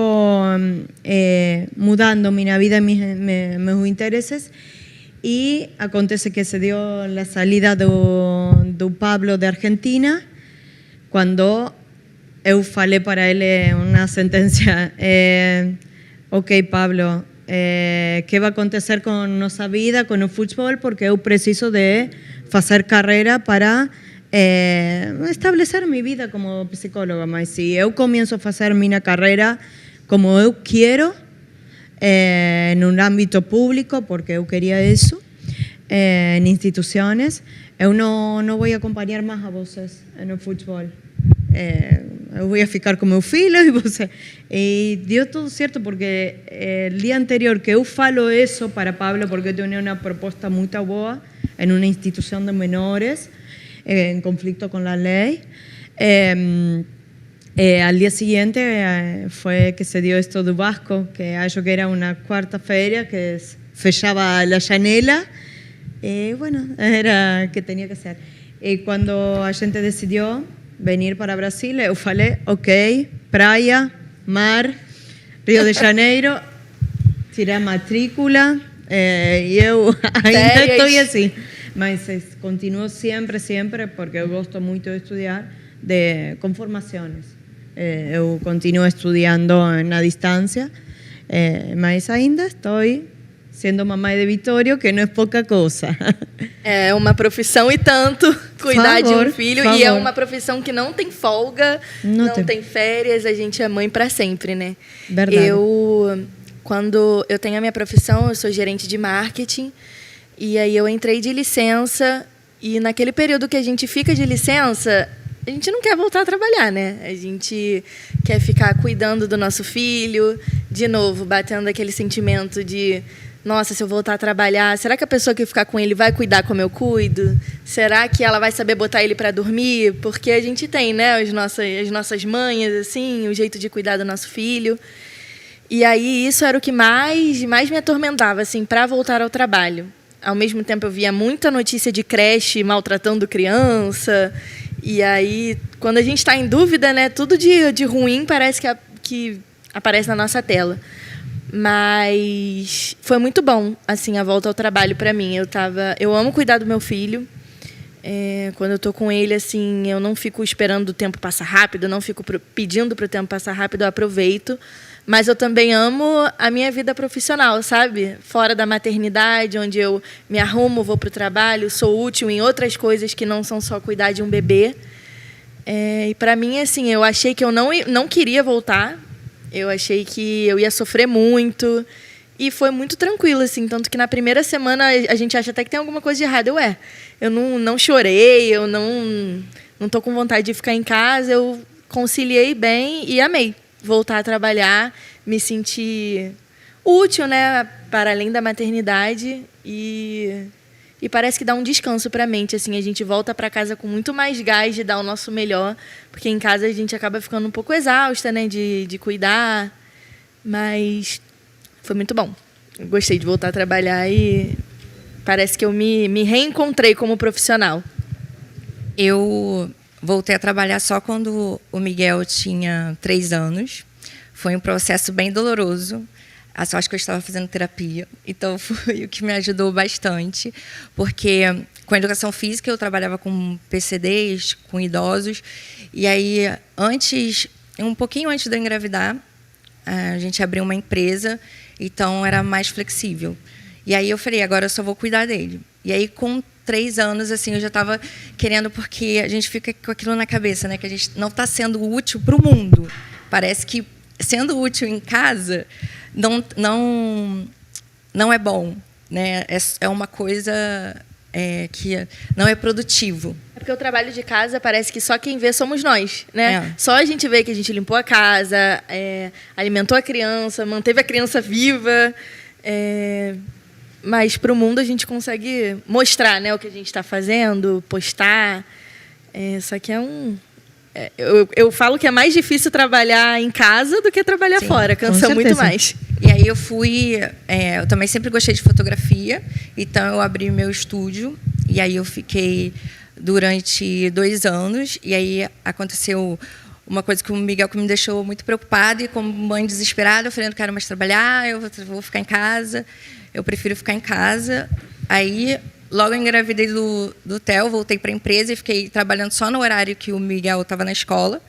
mudando minha vida e meus interesses, e acontece que se deu a saída do Pablo de Argentina, quando eu falei para ele uma sentença, ok, Pablo, que vai acontecer com nossa vida, com o futebol, porque eu preciso de fazer carreira para estabelecer minha vida como psicóloga, mas se eu começo a fazer minha carreira como eu quero, no âmbito público, porque eu queria isso, em instituições, eu não vou acompanhar mais a vocês no futebol. Eu vou ficar com meu filho e deu tudo certo, porque o dia anterior que eu falo isso para Pablo, porque eu tinha uma proposta muito boa em uma instituição de menores em conflito com a lei, al dia seguinte foi que se deu isto do Vasco, que acho que era uma quarta-feira, que fechava a janela, e bueno, era que tinha que ser. E quando a gente decidiu venir para Brasil, eu falei, ok, praia, mar, Rio de Janeiro, tirei a matrícula, e eu ainda estou assim. Mas continuo sempre, porque eu gosto muito de estudar, com formações. Eu continuo estudando na distância, mas ainda estou sendo mamãe de Vitório, que não é pouca coisa. É uma profissão e tanto cuidar de um filho. E é uma profissão que não tem folga, não tem férias. A gente é mãe para sempre, né? Verdade. Quando eu tenho a minha profissão, eu sou gerente de marketing. E aí eu entrei de licença. E naquele período que a gente fica de licença, a gente não quer voltar a trabalhar, né? A gente quer ficar cuidando do nosso filho. De novo, batendo aquele sentimento de... Nossa, se eu voltar a trabalhar, será que a pessoa que ficar com ele vai cuidar como eu cuido? Será que ela vai saber botar ele para dormir? Porque a gente tem, né, as nossas manhas, assim, o jeito de cuidar do nosso filho. E aí isso era o que mais me atormentava, assim, para voltar ao trabalho. Ao mesmo tempo eu via muita notícia de creche maltratando criança. E aí, quando a gente está em dúvida, né, tudo de ruim parece que aparece na nossa tela. Mas foi muito bom, assim, a volta ao trabalho para mim. Eu amo cuidar do meu filho. Quando eu tô com ele, assim, eu não fico esperando o tempo passar rápido, não fico pedindo para o tempo passar rápido, eu aproveito. Mas eu também amo a minha vida profissional, sabe? Fora da maternidade, onde eu me arrumo, vou para o trabalho, sou útil em outras coisas que não são só cuidar de um bebê. E para mim, assim, eu achei que eu não queria voltar. Eu achei que eu ia sofrer muito. E foi muito tranquilo, assim. Tanto que na primeira semana a gente acha até que tem alguma coisa de errado. Eu não chorei, eu não tô com vontade de ficar em casa. Eu conciliei bem e amei voltar a trabalhar, me sentir útil, né, para além da maternidade. E parece que dá um descanso para a mente, assim, a gente volta para casa com muito mais gás de dar o nosso melhor, porque em casa a gente acaba ficando um pouco exausta, né, de cuidar, mas foi muito bom. Eu gostei de voltar a trabalhar e parece que eu me reencontrei como profissional. Eu voltei a trabalhar só quando o Miguel tinha 3 anos. Foi um processo bem doloroso. A sorte que eu estava fazendo terapia, então foi o que me ajudou bastante, porque com a educação física eu trabalhava com PCDs, com idosos, e aí um pouquinho antes de eu engravidar, a gente abriu uma empresa, então era mais flexível. E aí eu falei, agora eu só vou cuidar dele. E aí com 3 anos, assim, eu já estava querendo, porque a gente fica com aquilo na cabeça, né, que a gente não está sendo útil para o mundo. Parece que sendo útil em casa não é bom, né? É uma coisa que não é produtivo. É porque o trabalho de casa parece que só quem vê somos nós, né? Só a gente vê que a gente limpou a casa, alimentou a criança, manteve a criança viva. mas para o mundo a gente consegue mostrar, né, o que a gente está fazendo, postar. Só que eu falo que é mais difícil trabalhar em casa do que trabalhar Sim, fora, cansa muito mais. E aí eu eu também sempre gostei de fotografia, então eu abri meu estúdio, e aí eu fiquei durante 2 anos, e aí aconteceu uma coisa que o Miguel que me deixou muito preocupada, e como mãe desesperada, eu falei, não quero mais trabalhar, eu vou ficar em casa, eu prefiro ficar em casa. Aí, logo eu engravidei do Theo, voltei para a empresa e fiquei trabalhando só no horário que o Miguel estava na escola.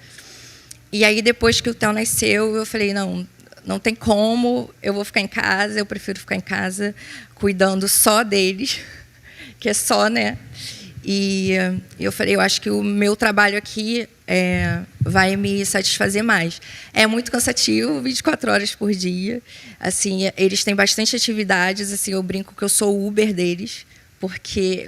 E aí, depois que o Theo nasceu, eu falei, não tem como, eu vou ficar em casa, eu prefiro ficar em casa cuidando só deles, que é só, né? E eu falei, eu acho que o meu trabalho aqui vai me satisfazer mais. É muito cansativo, 24 horas por dia. Assim, eles têm bastante atividades. Assim, eu brinco que eu sou o Uber deles, porque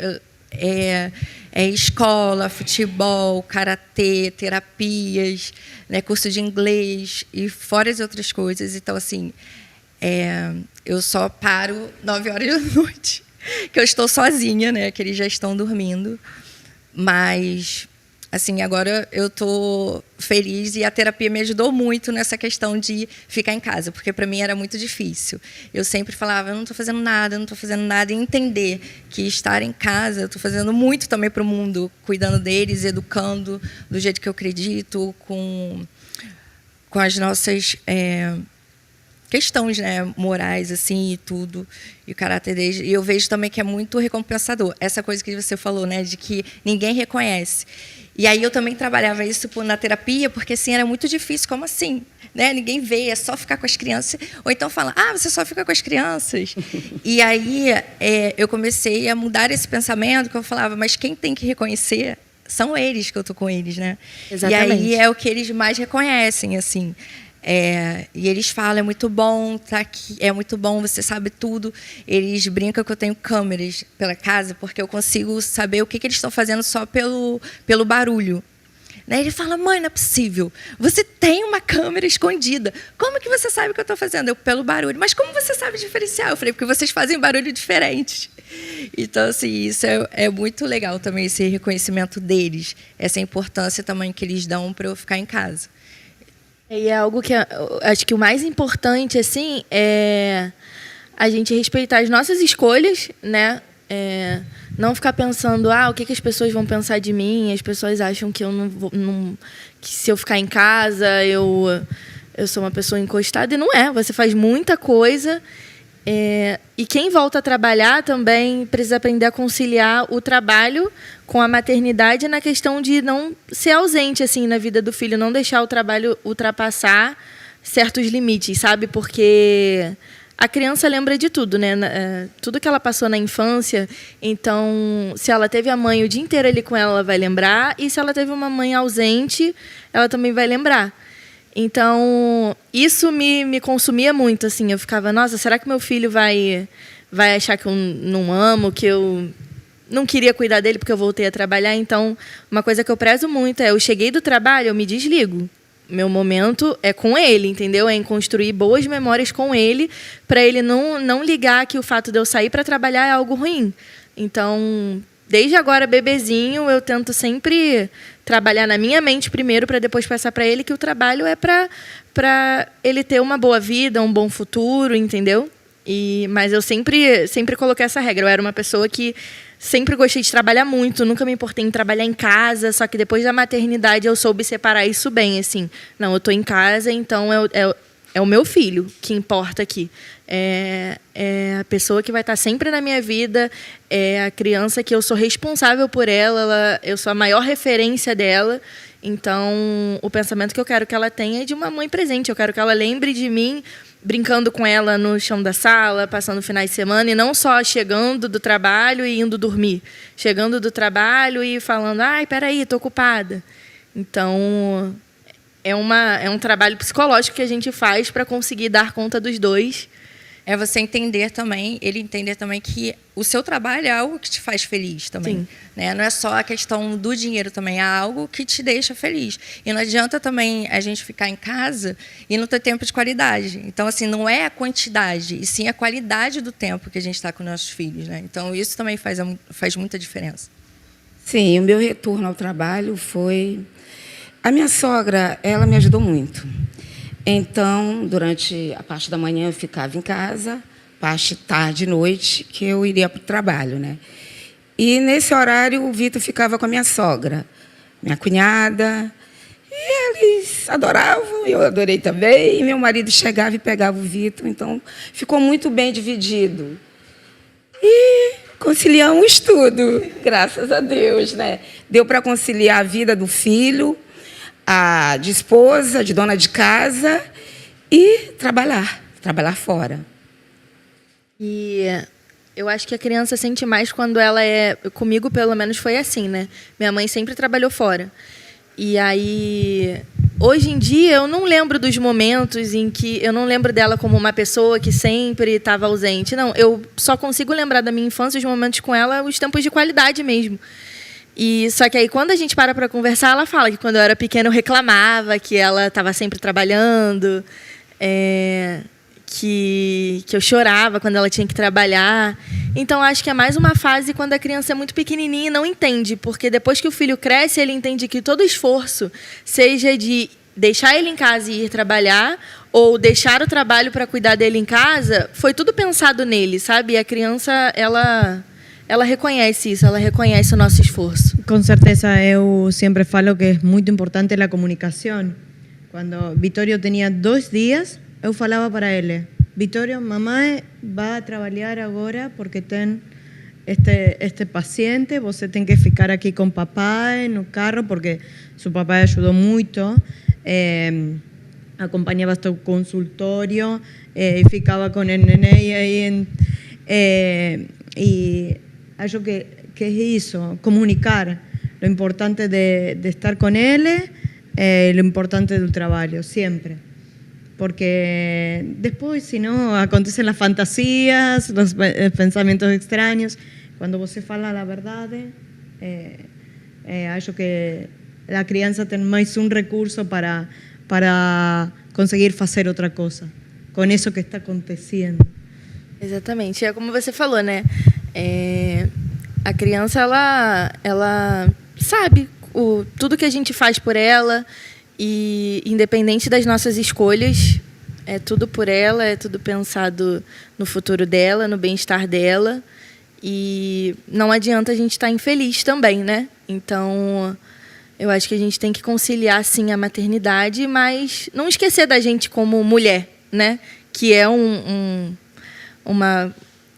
é escola, futebol, karatê, terapias, né, curso de inglês e fora as outras coisas. Então, assim, eu só paro 9 horas da noite, que eu estou sozinha, né, que eles já estão dormindo. Mas, assim, agora eu estou feliz e a terapia me ajudou muito nessa questão de ficar em casa, porque para mim era muito difícil. Eu sempre falava, eu não estou fazendo nada, e entender que estar em casa, eu estou fazendo muito também para o mundo, cuidando deles, educando do jeito que eu acredito, com as nossas questões, né, morais, assim, e tudo, e o caráter deles. E eu vejo também que é muito recompensador. Essa coisa que você falou, né, de que ninguém reconhece. E aí eu também trabalhava isso na terapia, porque assim, era muito difícil. Como assim? Né? Ninguém vê, é só ficar com as crianças. Ou então fala, você só fica com as crianças. E aí eu comecei a mudar esse pensamento, que eu falava, mas quem tem que reconhecer são eles, que eu estou com eles, né? Exatamente. E aí é o que eles mais reconhecem, assim. E eles falam, é muito bom estar aqui, é muito bom, você sabe tudo. Eles brincam que eu tenho câmeras pela casa, porque eu consigo saber o que eles estão fazendo só pelo barulho. Né? Ele fala, mãe, não é possível, você tem uma câmera escondida. Como que você sabe o que eu estou fazendo? Eu, pelo barulho. Mas como você sabe diferenciar? Eu falei, porque vocês fazem barulho diferente. Então, assim, isso é muito legal também, esse reconhecimento deles, essa importância também que eles dão para eu ficar em casa. E é algo que acho que o mais importante, assim, é a gente respeitar as nossas escolhas, né? Não ficar pensando, o que as pessoas vão pensar de mim? As pessoas acham que eu que se eu ficar em casa, eu sou uma pessoa encostada. E não é, você faz muita coisa. E quem volta a trabalhar também precisa aprender a conciliar o trabalho com a maternidade na questão de não ser ausente assim na vida do filho, não deixar o trabalho ultrapassar certos limites, sabe? Porque a criança lembra de tudo, né? Tudo que ela passou na infância. Então, se ela teve a mãe o dia inteiro ali com ela vai lembrar. E se ela teve uma mãe ausente, ela também vai lembrar. Então, isso me consumia muito, assim. Eu ficava, nossa, será que meu filho vai achar que eu não amo, que eu não queria cuidar dele porque eu voltei a trabalhar? Então, uma coisa que eu prezo muito eu cheguei do trabalho, eu me desligo. Meu momento é com ele, entendeu? É em construir boas memórias com ele, para ele não ligar que o fato de eu sair para trabalhar é algo ruim. Então, desde agora, bebezinho, eu tento sempre trabalhar na minha mente primeiro, para depois passar para ele que o trabalho é para ele ter uma boa vida, um bom futuro, entendeu? Mas eu sempre coloquei essa regra. Eu era uma pessoa que sempre gostei de trabalhar muito, nunca me importei em trabalhar em casa, só que depois da maternidade eu soube separar isso bem, assim. Não, eu estou em casa, então é o meu filho que importa aqui. É a pessoa que vai estar sempre na minha vida, é a criança que eu sou responsável por ela, eu sou a maior referência dela. Então, o pensamento que eu quero que ela tenha é de uma mãe presente. Eu quero que ela lembre de mim brincando com ela no chão da sala, passando finais de semana, e não só chegando do trabalho e indo dormir. Chegando do trabalho e falando, peraí, estou ocupada. Então, é um trabalho psicológico que a gente faz para conseguir dar conta dos dois. é você entender também, ele entender também que o seu trabalho é algo que te faz feliz também. Sim. Né? Não é só a questão do dinheiro também, é algo que te deixa feliz. E não adianta também a gente ficar em casa e não ter tempo de qualidade. Então, assim, não é a quantidade, e sim a qualidade do tempo que a gente está com nossos filhos. Né? Então, isso também faz muita diferença. Sim, o meu retorno ao trabalho foi... A minha sogra, ela me ajudou muito. Então, durante a parte da manhã eu ficava em casa, parte tarde e noite que eu iria para o trabalho, né? E nesse horário o Vitor ficava com a minha sogra, minha cunhada, e eles adoravam, eu adorei também, e meu marido chegava e pegava o Vitor, então ficou muito bem dividido. E conciliamos tudo, graças a Deus, né? Deu para conciliar a vida do filho, de esposa, de dona de casa e trabalhar fora. E eu acho que a criança sente mais quando ela é... Comigo, pelo menos, foi assim, né? Minha mãe sempre trabalhou fora. E aí, hoje em dia, eu não lembro dos momentos em que... Eu não lembro dela como uma pessoa que sempre estava ausente. Não, eu só consigo lembrar da minha infância, os momentos com ela, os tempos de qualidade mesmo. E só que aí, quando a gente para conversar, ela fala que quando eu era pequena eu reclamava que ela estava sempre trabalhando, que eu chorava quando ela tinha que trabalhar. Então, acho que é mais uma fase quando a criança é muito pequenininha e não entende, porque depois que o filho cresce, ele entende que todo esforço, seja de deixar ele em casa e ir trabalhar, ou deixar o trabalho para cuidar dele em casa, foi tudo pensado nele, sabe? E a criança, ela reconhece isso, ela reconhece o nosso esforço. Com certeza, eu sempre falo que é muito importante a comunicação. Quando Vitório tinha 2 dias, eu falava para ele: Vitório, mamãe vai trabalhar agora porque tem este paciente, você tem que ficar aqui com papai no carro, porque seu papai ajudou muito, acompanhava o consultório, e ficava com o neném aí. E acho que é isso, comunicar lo importante de estar com ele, lo importante do trabalho, sempre. Porque después, si no, acontecen las fantasías, los pensamientos extraños. Cuando você fala la verdade, acho que a criança tem mais recurso para conseguir fazer outra coisa com isso que está acontecendo. Exatamente. É como você falou, né? A criança, ela sabe tudo que a gente faz por ela. E independente das nossas escolhas, é tudo por ela, é tudo pensado no futuro dela, no bem-estar dela. E não adianta a gente estar infeliz também, né? Então, eu acho que a gente tem que conciliar, sim, a maternidade, mas não esquecer da gente como mulher, né? Que é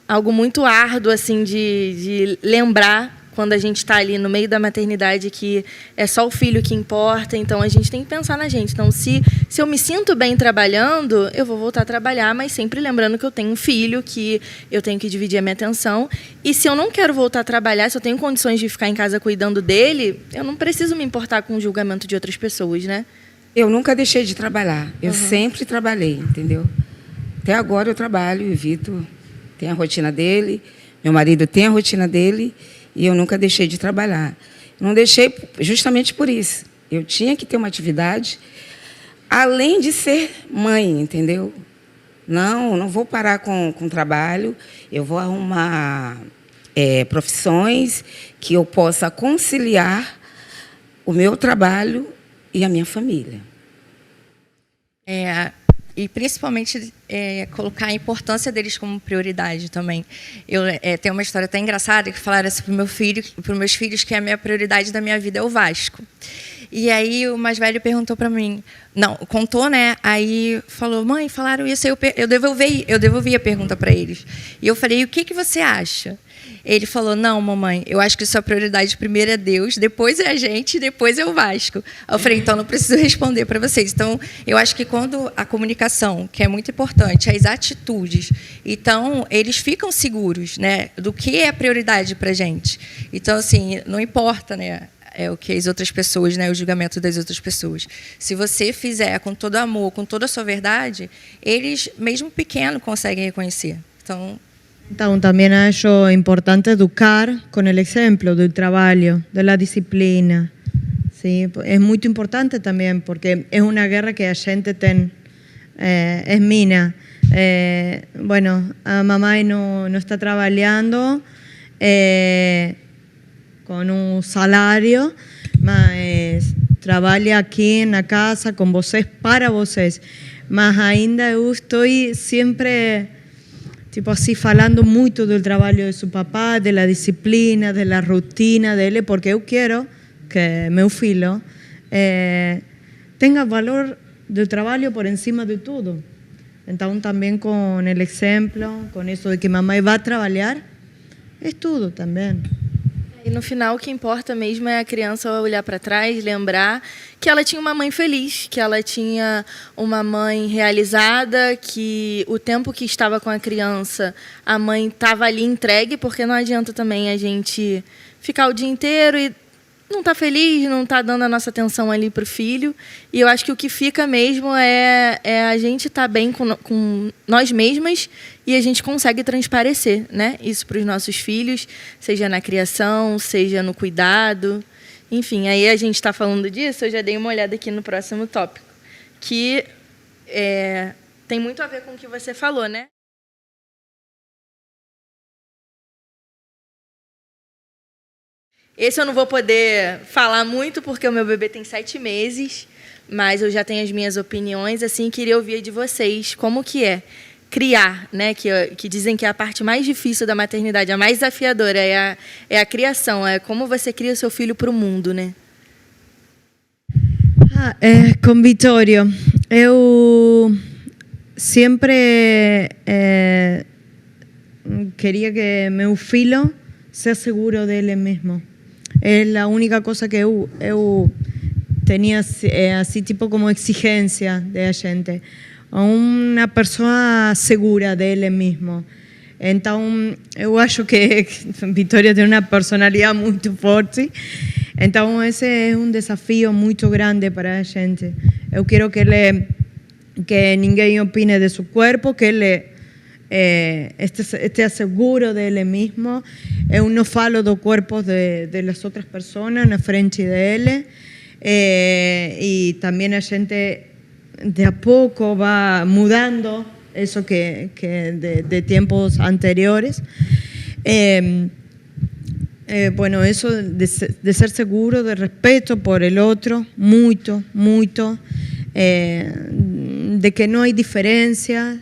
algo muito árduo, assim, de lembrar quando a gente está ali no meio da maternidade, que é só o filho que importa. Então, a gente tem que pensar na gente. Então, se eu me sinto bem trabalhando, eu vou voltar a trabalhar, mas sempre lembrando que eu tenho um filho, que eu tenho que dividir a minha atenção. E se eu não quero voltar a trabalhar, se eu tenho condições de ficar em casa cuidando dele, eu não preciso me importar com o julgamento de outras pessoas, né? Eu nunca deixei de trabalhar. Eu sempre trabalhei, entendeu? Até agora eu trabalho, e o Vitor tem a rotina dele, meu marido tem a rotina dele, e eu nunca deixei de trabalhar. Não deixei justamente por isso. Eu tinha que ter uma atividade, além de ser mãe, entendeu? Não vou parar com o trabalho, eu vou arrumar profissões que eu possa conciliar o meu trabalho e a minha família. E principalmente colocar a importância deles como prioridade também. Eu tenho uma história até engraçada que falaram assim para os meus filhos que a minha prioridade da minha vida é o Vasco. E aí o mais velho perguntou para mim, contou, né? Aí falou: mãe, falaram isso. Eu devolvi a pergunta para eles. E eu falei: o que você acha? Ele falou: não, mamãe, eu acho que sua prioridade primeiro é Deus, depois é a gente, depois é o Vasco. Eu falei: então não preciso responder para vocês. Então, eu acho que quando a comunicação, que é muito importante, as atitudes, então eles ficam seguros, né, do que é a prioridade para a gente. Então, assim, não importa, né? o que as outras pessoas, né, o julgamento das outras pessoas. Se você fizer com todo amor, com toda a sua verdade, eles, mesmo pequeno, conseguem reconhecer. Então, también acho importante educar con el ejemplo del trabajo, de la disciplina. ¿Sí? Es muy importante también porque es una guerra que a gente tem, es mina. Bueno, a mamá no está trabajando con un salario, mas trabalha aqui na casa com vocês, para vocês. Mas ainda eu estou sempre, tipo assim, falando muito do trabalho de seu papá, da disciplina, da rotina dele, porque eu quero que meu filho tenha valor do trabalho por encima de tudo. Então, também com o exemplo, com isso de que mamãe vai trabalhar, é tudo também. E no final, o que importa mesmo é a criança olhar para trás, lembrar que ela tinha uma mãe feliz, que ela tinha uma mãe realizada, que o tempo que estava com a criança, a mãe estava ali entregue, porque não adianta também a gente ficar o dia inteiro e não tá feliz, não tá dando a nossa atenção ali pro filho. E eu acho que o que fica mesmo é a gente estar bem com nós mesmas e a gente consegue transparecer, né? Isso para os nossos filhos, seja na criação, seja no cuidado. Enfim, aí a gente está falando disso, eu já dei uma olhada aqui no próximo tópico, que tem muito a ver com o que você falou, né? Esse eu não vou poder falar muito, porque o meu bebê tem 7 meses, mas eu já tenho as minhas opiniões, assim, queria ouvir de vocês como que é criar, né? Que dizem que é a parte mais difícil da maternidade, a mais desafiadora, é a criação, é como você cria seu filho para o mundo, né? Com Vitório, eu sempre queria que meu filho seja seguro dele mesmo. É a única coisa que eu tinha assim, tipo como exigência da gente. Uma pessoa segura dele mesmo. Então, eu acho que Vitória tem uma personalidade muito forte. Então, esse é um desafio muito grande para a gente. Eu quero que ninguém opine de seu corpo, que ele esté seguro dele mesmo. Eu não falo do corpo de las outras pessoas na frente dele. E também a gente de a pouco va mudando eso que de tiempos anteriores. Bueno, eso de ser seguro, de respeto por el otro, mucho, de que no hay diferencia.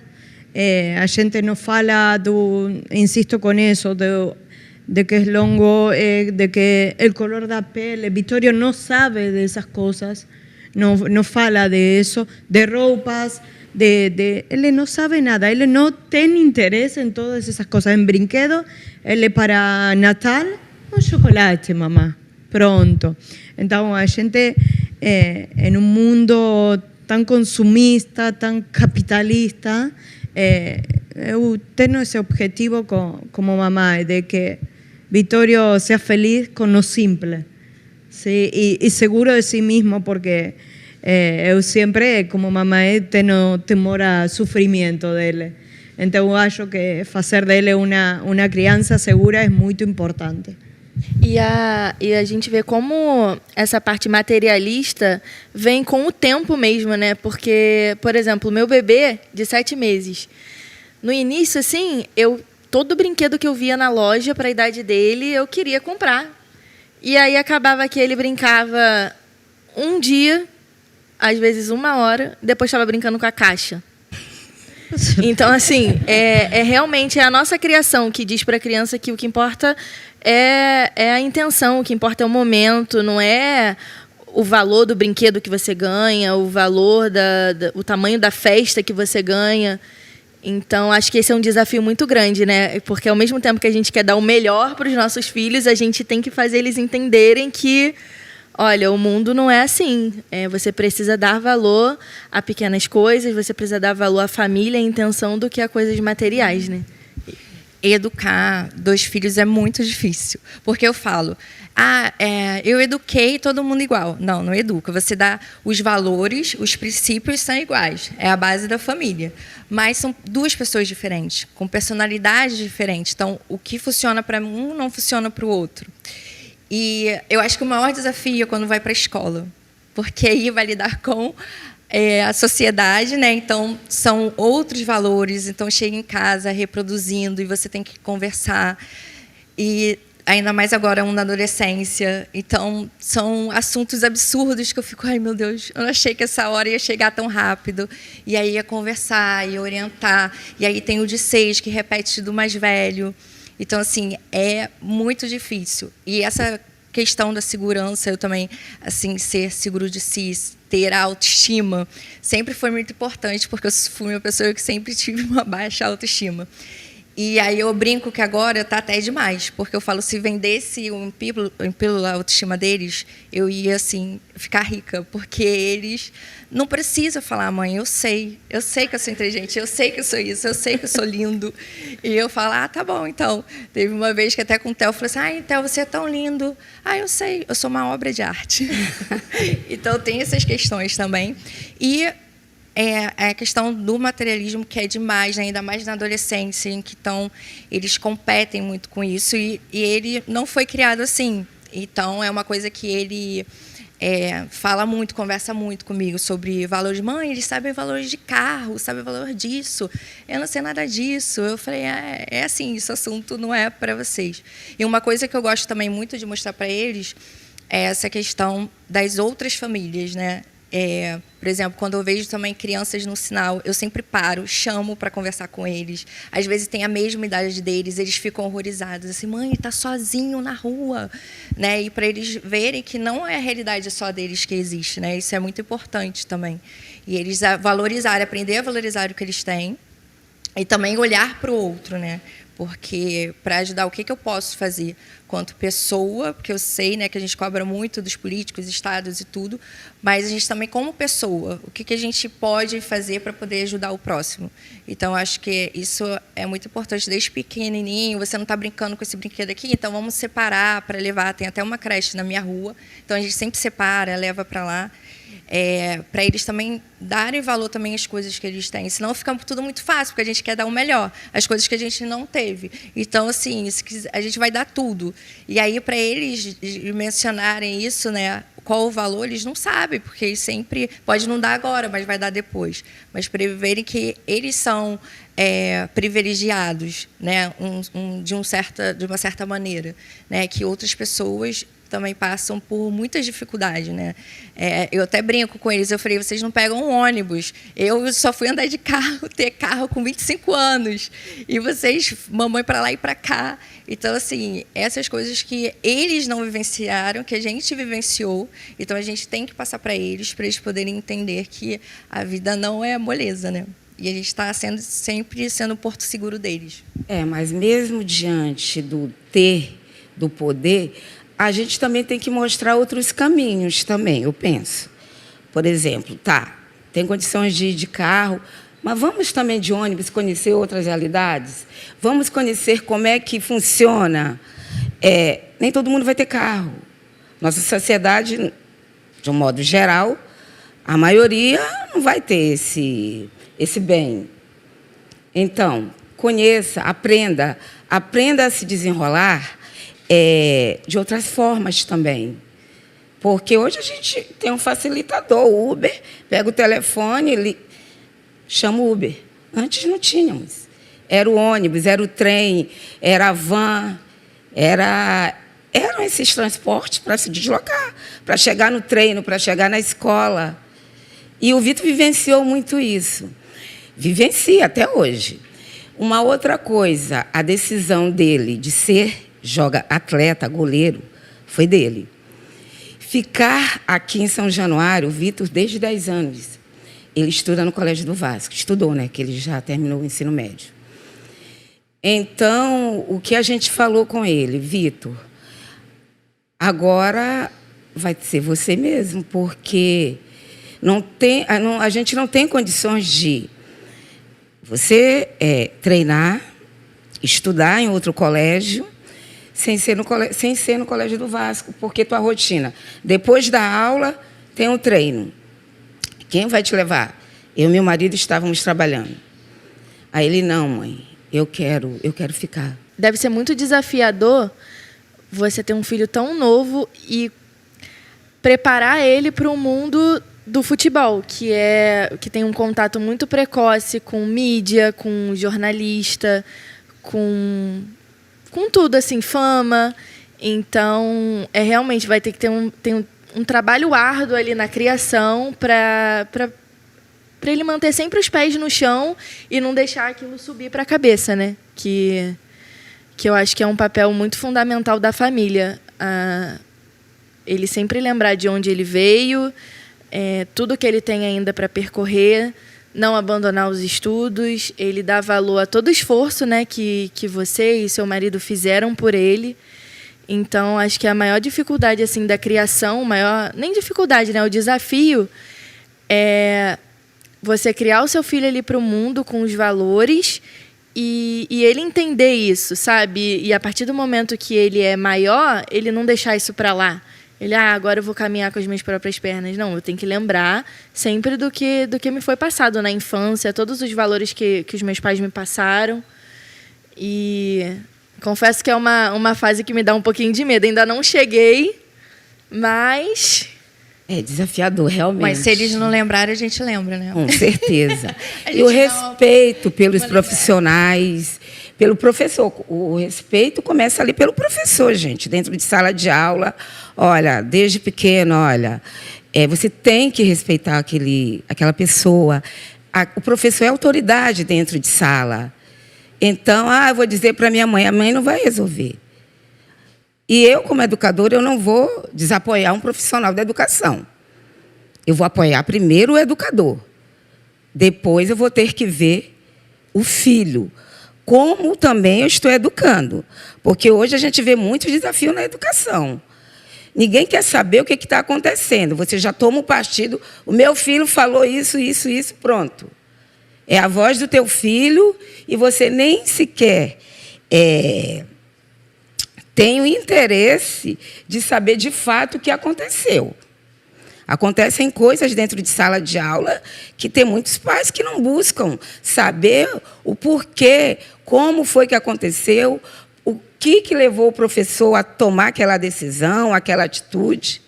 A gente no fala, insisto con eso, de que es longo, de que el color da pele. Vitório no sabe de esas cosas. No fala de eso, de ropas, él no sabe nada, él no tiene interés en todas esas cosas. En brinquedo, él para Natal, un chocolate, mamá, pronto. Entonces, a gente en un mundo tan consumista, tan capitalista, eu tengo ese objetivo como mamá, de que Vitório sea feliz con lo simple. Sí, y seguro de sí mismo, porque eu sempre, como mamá, tenho temor a sofrimento dele. Então, eu acho que fazer dele uma criança segura é muito importante. E a gente vê como essa parte materialista vem com o tempo mesmo, né? Porque, por exemplo, o meu bebê de 7 meses, no início, assim, todo brinquedo que eu via na loja para a idade dele, eu queria comprar. E aí acabava que ele brincava um dia, às vezes 1 hora, depois estava brincando com a caixa. Então, assim, realmente a nossa criação que diz para a criança que o que importa é a intenção, o que importa é o momento, não é o valor do brinquedo que você ganha, o valor, o tamanho da festa que você ganha. Então, acho que esse é um desafio muito grande, né? Porque, ao mesmo tempo que a gente quer dar o melhor para os nossos filhos, a gente tem que fazer eles entenderem que, olha, o mundo não é assim. Você precisa dar valor a pequenas coisas, você precisa dar valor à família, à intenção, do que a coisas materiais, né? educar 2 filhos é muito difícil. Porque eu falo, eu eduquei todo mundo igual. Não, não educa. Você dá os valores, os princípios são iguais. É a base da família. Mas são 2 pessoas diferentes, com personalidades diferentes. Então, o que funciona para um não funciona para o outro. E eu acho que o maior desafio é quando vai para a escola. Porque aí vai lidar com a sociedade, né? Então, são outros valores. Então, chega em casa reproduzindo e você tem que conversar. E ainda mais agora, na adolescência. Então, são assuntos absurdos que eu fico, ai, meu Deus, eu não achei que essa hora ia chegar tão rápido. E aí ia conversar, ia orientar. E aí tem o de 6, que repete do mais velho. Então, assim, é muito difícil. E essa questão da segurança, eu também, assim, ser seguro de si, ter a autoestima, sempre foi muito importante, porque eu fui uma pessoa que sempre tive uma baixa autoestima. E aí eu brinco que agora está até demais, porque eu falo, se vendesse um pílula a autoestima deles, eu ia, assim, ficar rica, porque eles não precisam falar, mãe, eu sei que eu sou inteligente, eu sei que eu sou isso, eu sei que eu sou lindo. E eu falo, tá bom, então. Teve uma vez que até com o Theo, eu falei assim, Theo, você é tão lindo. Eu sei, eu sou uma obra de arte. Então, tem essas questões também. E a questão do materialismo, que é demais, né? Ainda mais na adolescência, em que eles competem muito com isso, e ele não foi criado assim. Então, é uma coisa que ele fala muito, conversa muito comigo sobre valores. Mãe, eles sabem valores de carro, sabem o valor disso. Eu não sei nada disso. Eu falei, é assim, esse assunto não é para vocês. E uma coisa que eu gosto também muito de mostrar para eles é essa questão das outras famílias, né? Por exemplo, quando eu vejo também crianças no sinal, eu sempre paro, chamo para conversar com eles. Às vezes tem a mesma idade deles, eles ficam horrorizados, assim, mãe, está sozinho na rua, né? E para eles verem que não é a realidade só deles que existe, né? Isso é muito importante também. E eles aprender a valorizar o que eles têm e também olhar para o outro, né? Porque, para ajudar, o que eu posso fazer quanto pessoa, porque eu sei, né, que a gente cobra muito dos políticos, estados e tudo, mas a gente também, como pessoa, o que a gente pode fazer para poder ajudar o próximo. Então, acho que isso é muito importante desde pequenininho. Você não está brincando com esse brinquedo aqui, então vamos separar para levar. Tem até uma creche na minha rua, então a gente sempre separa, leva para lá. Para eles também darem valor também às coisas que eles têm. Senão fica tudo muito fácil, porque a gente quer dar o melhor, as coisas que a gente não teve. Então, assim, a gente vai dar tudo. E aí, para eles mencionarem isso, né, qual o valor, eles não sabem, porque eles sempre... Pode não dar agora, mas vai dar depois. Mas para verem que eles são privilegiados, né, de uma certa maneira, né, que outras pessoas também passam por muitas dificuldades, né? Eu até brinco com eles, eu falei, vocês não pegam um ônibus. Eu só fui andar de carro, ter carro com 25 anos. E vocês, mamãe para lá e para cá. Então, assim, essas coisas que eles não vivenciaram, que a gente vivenciou, então a gente tem que passar para eles poderem entender que a vida não é moleza, né? E a gente está sempre sendo o porto seguro deles. Mas mesmo diante do poder, a gente também tem que mostrar outros caminhos também, eu penso. Por exemplo, tem condições de ir de carro, mas vamos também de ônibus conhecer outras realidades? Vamos conhecer como é que funciona. Nem todo mundo vai ter carro. Nossa sociedade, de um modo geral, a maioria não vai ter esse bem. Então, conheça, aprenda a se desenrolar de outras formas também. Porque hoje a gente tem um facilitador, o Uber, pega o telefone, chama o Uber. Antes não tínhamos. Era o ônibus, era o trem, era a van, eram esses transportes para se deslocar, para chegar no treino, para chegar na escola. E o Vitor vivenciou muito isso. Vivencia até hoje. Uma outra coisa, a decisão dele de ser atleta, goleiro, foi dele. Ficar aqui em São Januário, o Vitor, desde 10 anos, ele estuda no Colégio do Vasco. Estudou, né? Que ele já terminou o ensino médio. Então, o que a gente falou com ele, Vitor, agora vai ser você mesmo, porque a gente não tem condições de você treinar, estudar em outro colégio, sem ser no colégio do Vasco, porque tua rotina, depois da aula, tem um treino. Quem vai te levar? Eu e meu marido estávamos trabalhando. Aí ele, não, mãe, eu quero ficar. Deve ser muito desafiador você ter um filho tão novo e preparar ele para o mundo do futebol, que tem um contato muito precoce com mídia, com jornalista, com tudo, assim, fama. Então, realmente vai ter que ter um trabalho árduo ali na criação para ele manter sempre os pés no chão e não deixar aquilo subir para a cabeça, né? Que eu acho que é um papel muito fundamental da família. Ele sempre lembrar de onde ele veio, tudo que ele tem ainda para percorrer, não abandonar os estudos, ele dá valor a todo o esforço, né, que você e seu marido fizeram por ele. Então, acho que a maior dificuldade assim, da criação, nem dificuldade, né, o desafio é você criar o seu filho ali para o mundo com os valores e ele entender isso, sabe? E a partir do momento que ele é maior, ele não deixar isso para lá. Ele, agora eu vou caminhar com as minhas próprias pernas. Não, eu tenho que lembrar sempre do que me foi passado na infância, todos os valores que os meus pais me passaram. E confesso que é uma fase que me dá um pouquinho de medo. Ainda não cheguei, mas... É desafiador, realmente. Mas se eles não lembrarem, a gente lembra, né? Com certeza. E o respeito pelos profissionais, pelo professor. O respeito começa ali pelo professor, gente, dentro de sala de aula. Olha, desde pequeno, você tem que respeitar aquela pessoa. O professor é autoridade dentro de sala. Então, eu vou dizer para minha mãe, a mãe não vai resolver. E eu, como educadora, eu não vou desapoiar um profissional da educação. Eu vou apoiar primeiro o educador. Depois eu vou ter que ver o filho. Como também eu estou educando. Porque hoje a gente vê muitos desafios na educação. Ninguém quer saber o que está acontecendo. Você já toma o partido. O meu filho falou isso, pronto. É a voz do teu filho e você nem sequer tem o interesse de saber de fato o que aconteceu. Acontecem coisas dentro de sala de aula que tem muitos pais que não buscam saber o porquê, como foi que aconteceu, o que levou o professor a tomar aquela decisão, aquela atitude,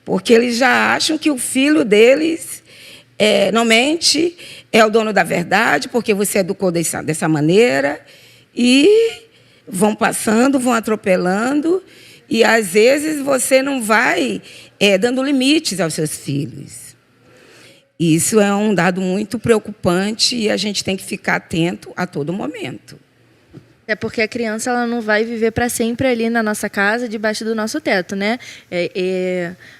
porque eles já acham que o filho deles não mente, é o dono da verdade, porque você educou dessa maneira, e vão passando, vão atropelando, e, às vezes, você não vai dando limites aos seus filhos. Isso é um dado muito preocupante e a gente tem que ficar atento a todo momento. É porque a criança ela não vai viver para sempre ali na nossa casa, debaixo do nosso teto, né?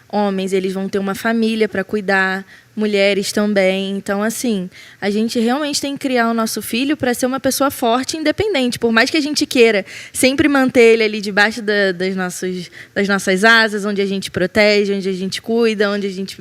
Homens, eles vão ter uma família para cuidar, mulheres também. Então, assim, a gente realmente tem que criar o nosso filho para ser uma pessoa forte e independente. Por mais que a gente queira sempre manter ele ali debaixo das nossas asas, onde a gente protege, onde a gente cuida, onde a gente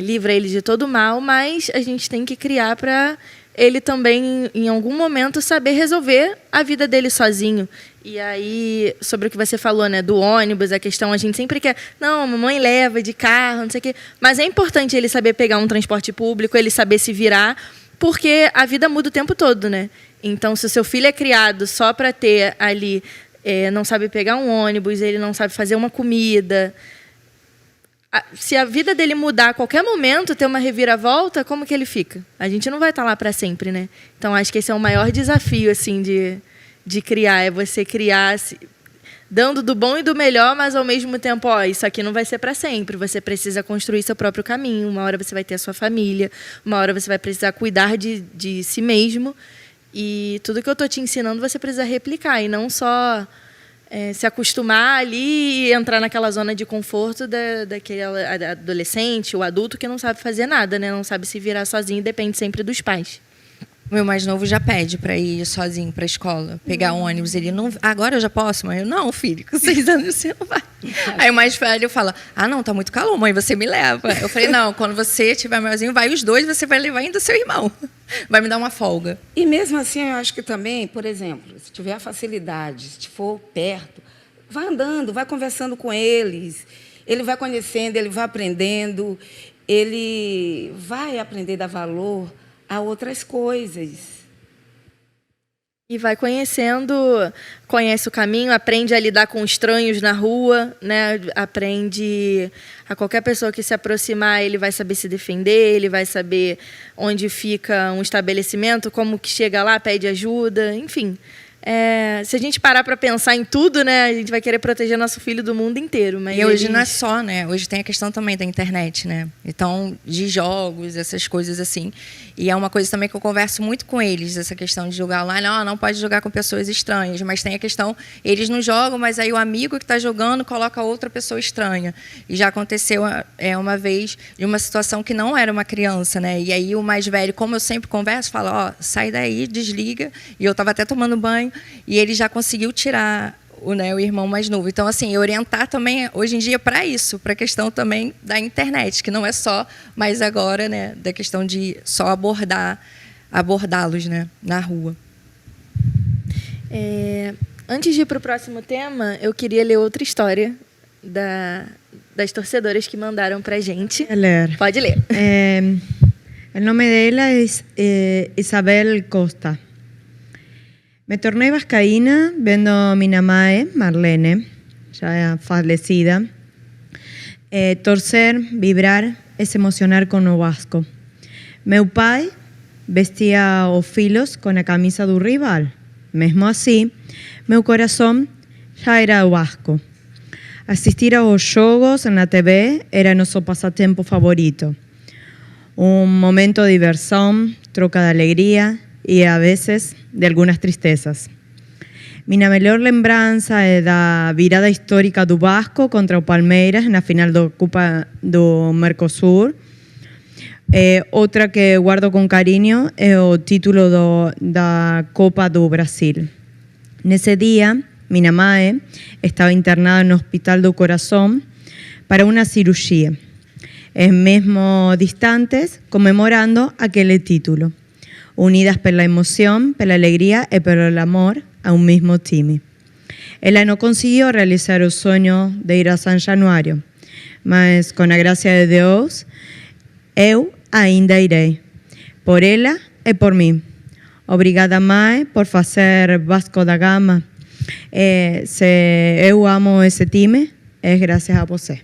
livra ele de todo mal, mas a gente tem que criar para ele também, em algum momento, saber resolver a vida dele sozinho. E aí, sobre o que você falou, né, do ônibus, a questão, a gente sempre quer... Não, a mamãe leva de carro, não sei o quê. Mas é importante ele saber pegar um transporte público, ele saber se virar, porque a vida muda o tempo todo, né? Então, se o seu filho é criado só para ter ali... não sabe pegar um ônibus, ele não sabe fazer uma comida... Se a vida dele mudar a qualquer momento, ter uma reviravolta, como que ele fica? A gente não vai estar lá para sempre, né? Então, acho que esse é o maior desafio assim, de criar. É você criar dando do bom e do melhor, mas, ao mesmo tempo, isso aqui não vai ser para sempre. Você precisa construir seu próprio caminho. Uma hora você vai ter a sua família. Uma hora você vai precisar cuidar de si mesmo. E tudo que eu estou te ensinando, você precisa replicar. E não só... se acostumar ali e entrar naquela zona de conforto daquele adolescente ou adulto que não sabe fazer nada, né? Não sabe se virar sozinho e depende sempre dos pais. O meu mais novo já pede para ir sozinho para a escola, pegar ônibus. Ele não, agora eu já posso, mãe? Eu, não, filho, com 6 anos você não vai. Aí o mais velho fala, não, tá muito calor, mãe, você me leva. Eu falei, não, quando você estiver maiorzinho, vai os dois, você vai levar ainda seu irmão. Vai me dar uma folga. E mesmo assim, eu acho que também, por exemplo, se tiver a facilidade, se for perto, vai andando, vai conversando com eles. Ele vai conhecendo, ele vai aprendendo, ele vai aprender a dar valor a outras coisas. E vai conhecendo, conhece o caminho, aprende a lidar com estranhos na rua, né? Aprende a qualquer pessoa que se aproximar, ele vai saber se defender, ele vai saber onde fica um estabelecimento, como que chega lá, pede ajuda, enfim. Se a gente parar para pensar em tudo, né, a gente vai querer proteger nosso filho do mundo inteiro. Mas e hoje não é só, né? Hoje tem a questão também da internet, né? Então, de jogos, essas coisas assim. E é uma coisa também que eu converso muito com eles, essa questão de jogar online. Não pode jogar com pessoas estranhas, mas tem a questão, eles não jogam, mas aí o amigo que está jogando coloca outra pessoa estranha. E já aconteceu uma vez de uma situação que não era uma criança, né? E aí o mais velho, como eu sempre converso, fala, sai daí, desliga. E eu estava até tomando banho, e ele já conseguiu tirar o irmão mais novo. Então, assim, orientar também, hoje em dia, para isso, para a questão também da internet, que não é só, mas agora, né, da questão de só abordá-los, né, na rua. Antes de ir para o próximo tema, eu queria ler outra história das torcedoras que mandaram para a gente. Pode ler. O nome dela é Isabel Costa. Me torné vascaína vendo minha mãe, Marlene, já falecida, torcer, vibrar e se emocionar com o Vasco. Meu pai vestia os filhos com a camisa do rival. Mesmo assim, meu coração já era o Vasco. Assistir aos jogos na TV era nosso passatempo favorito. Momento de diversão, troca de alegria e, a vezes, de algumas tristezas. Minha melhor lembrança é da virada histórica do Vasco contra o Palmeiras na final da Copa do Mercosul. Outra que guardo com carinho é o título da Copa do Brasil. Nesse dia, minha mãe estava internada no Hospital do Coração para uma cirurgia. Mesmo distantes, comemorando aquele título. Unidas pela emoção, pela alegria e pelo amor a um mesmo time. Ela não conseguiu realizar o sonho de ir a São Januário, mas com a graça de Deus, eu ainda irei. Por ela e por mim. Obrigada, mãe, por fazer Vasco da Gama. Se eu amo esse time, é graças a você.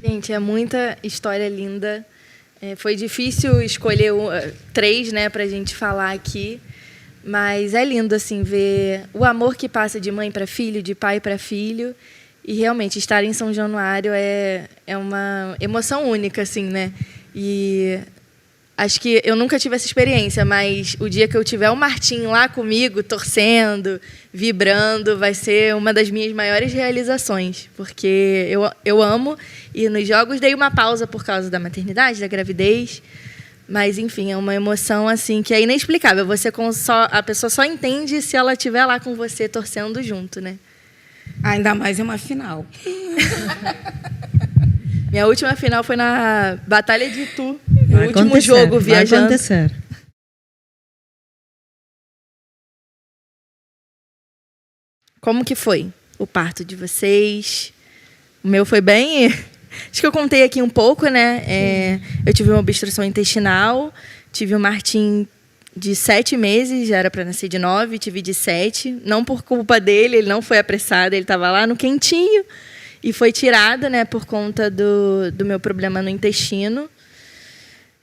Gente, é muita história linda. Foi difícil escolher 3, né, para a gente falar aqui, mas é lindo assim ver o amor que passa de mãe para filho, de pai para filho, e realmente estar em São Januário é uma emoção única, assim, né? E acho que eu nunca tive essa experiência, mas o dia que eu tiver o Martim lá comigo, torcendo, vibrando, vai ser uma das minhas maiores realizações, porque eu amo ir nos jogos. Dei uma pausa por causa da maternidade, da gravidez, mas, enfim, é uma emoção assim que é inexplicável. A pessoa só entende se ela estiver lá com você torcendo junto, né? Ainda mais em uma final. Minha última final foi na Batalha de Itu, no último jogo, viajando. Vai acontecer. Como que foi o parto de vocês? O meu foi bem... Acho que eu contei aqui um pouco, né? Eu tive uma obstrução intestinal, tive o Martim de 7 meses, já era para nascer de 9, tive de 7. Não por culpa dele, ele não foi apressado, ele estava lá no quentinho. E foi tirado, né, por conta do meu problema no intestino.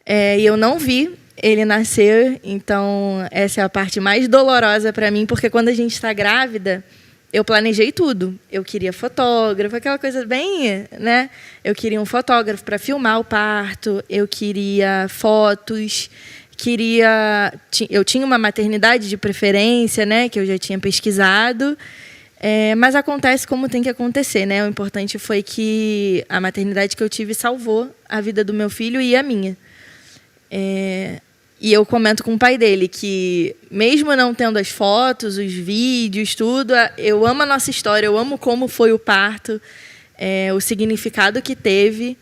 E eu não vi ele nascer, então essa é a parte mais dolorosa para mim, porque quando a gente está grávida, eu planejei tudo. Eu queria fotógrafo, aquela coisa bem, né? Eu queria um fotógrafo para filmar o parto, eu queria fotos, eu tinha uma maternidade de preferência, né, que eu já tinha pesquisado. Mas acontece como tem que acontecer, né? O importante foi que a maternidade que eu tive salvou a vida do meu filho e a minha. E eu comento com o pai dele que, mesmo não tendo as fotos, os vídeos, tudo, eu amo a nossa história, eu amo como foi o parto, o significado que teve.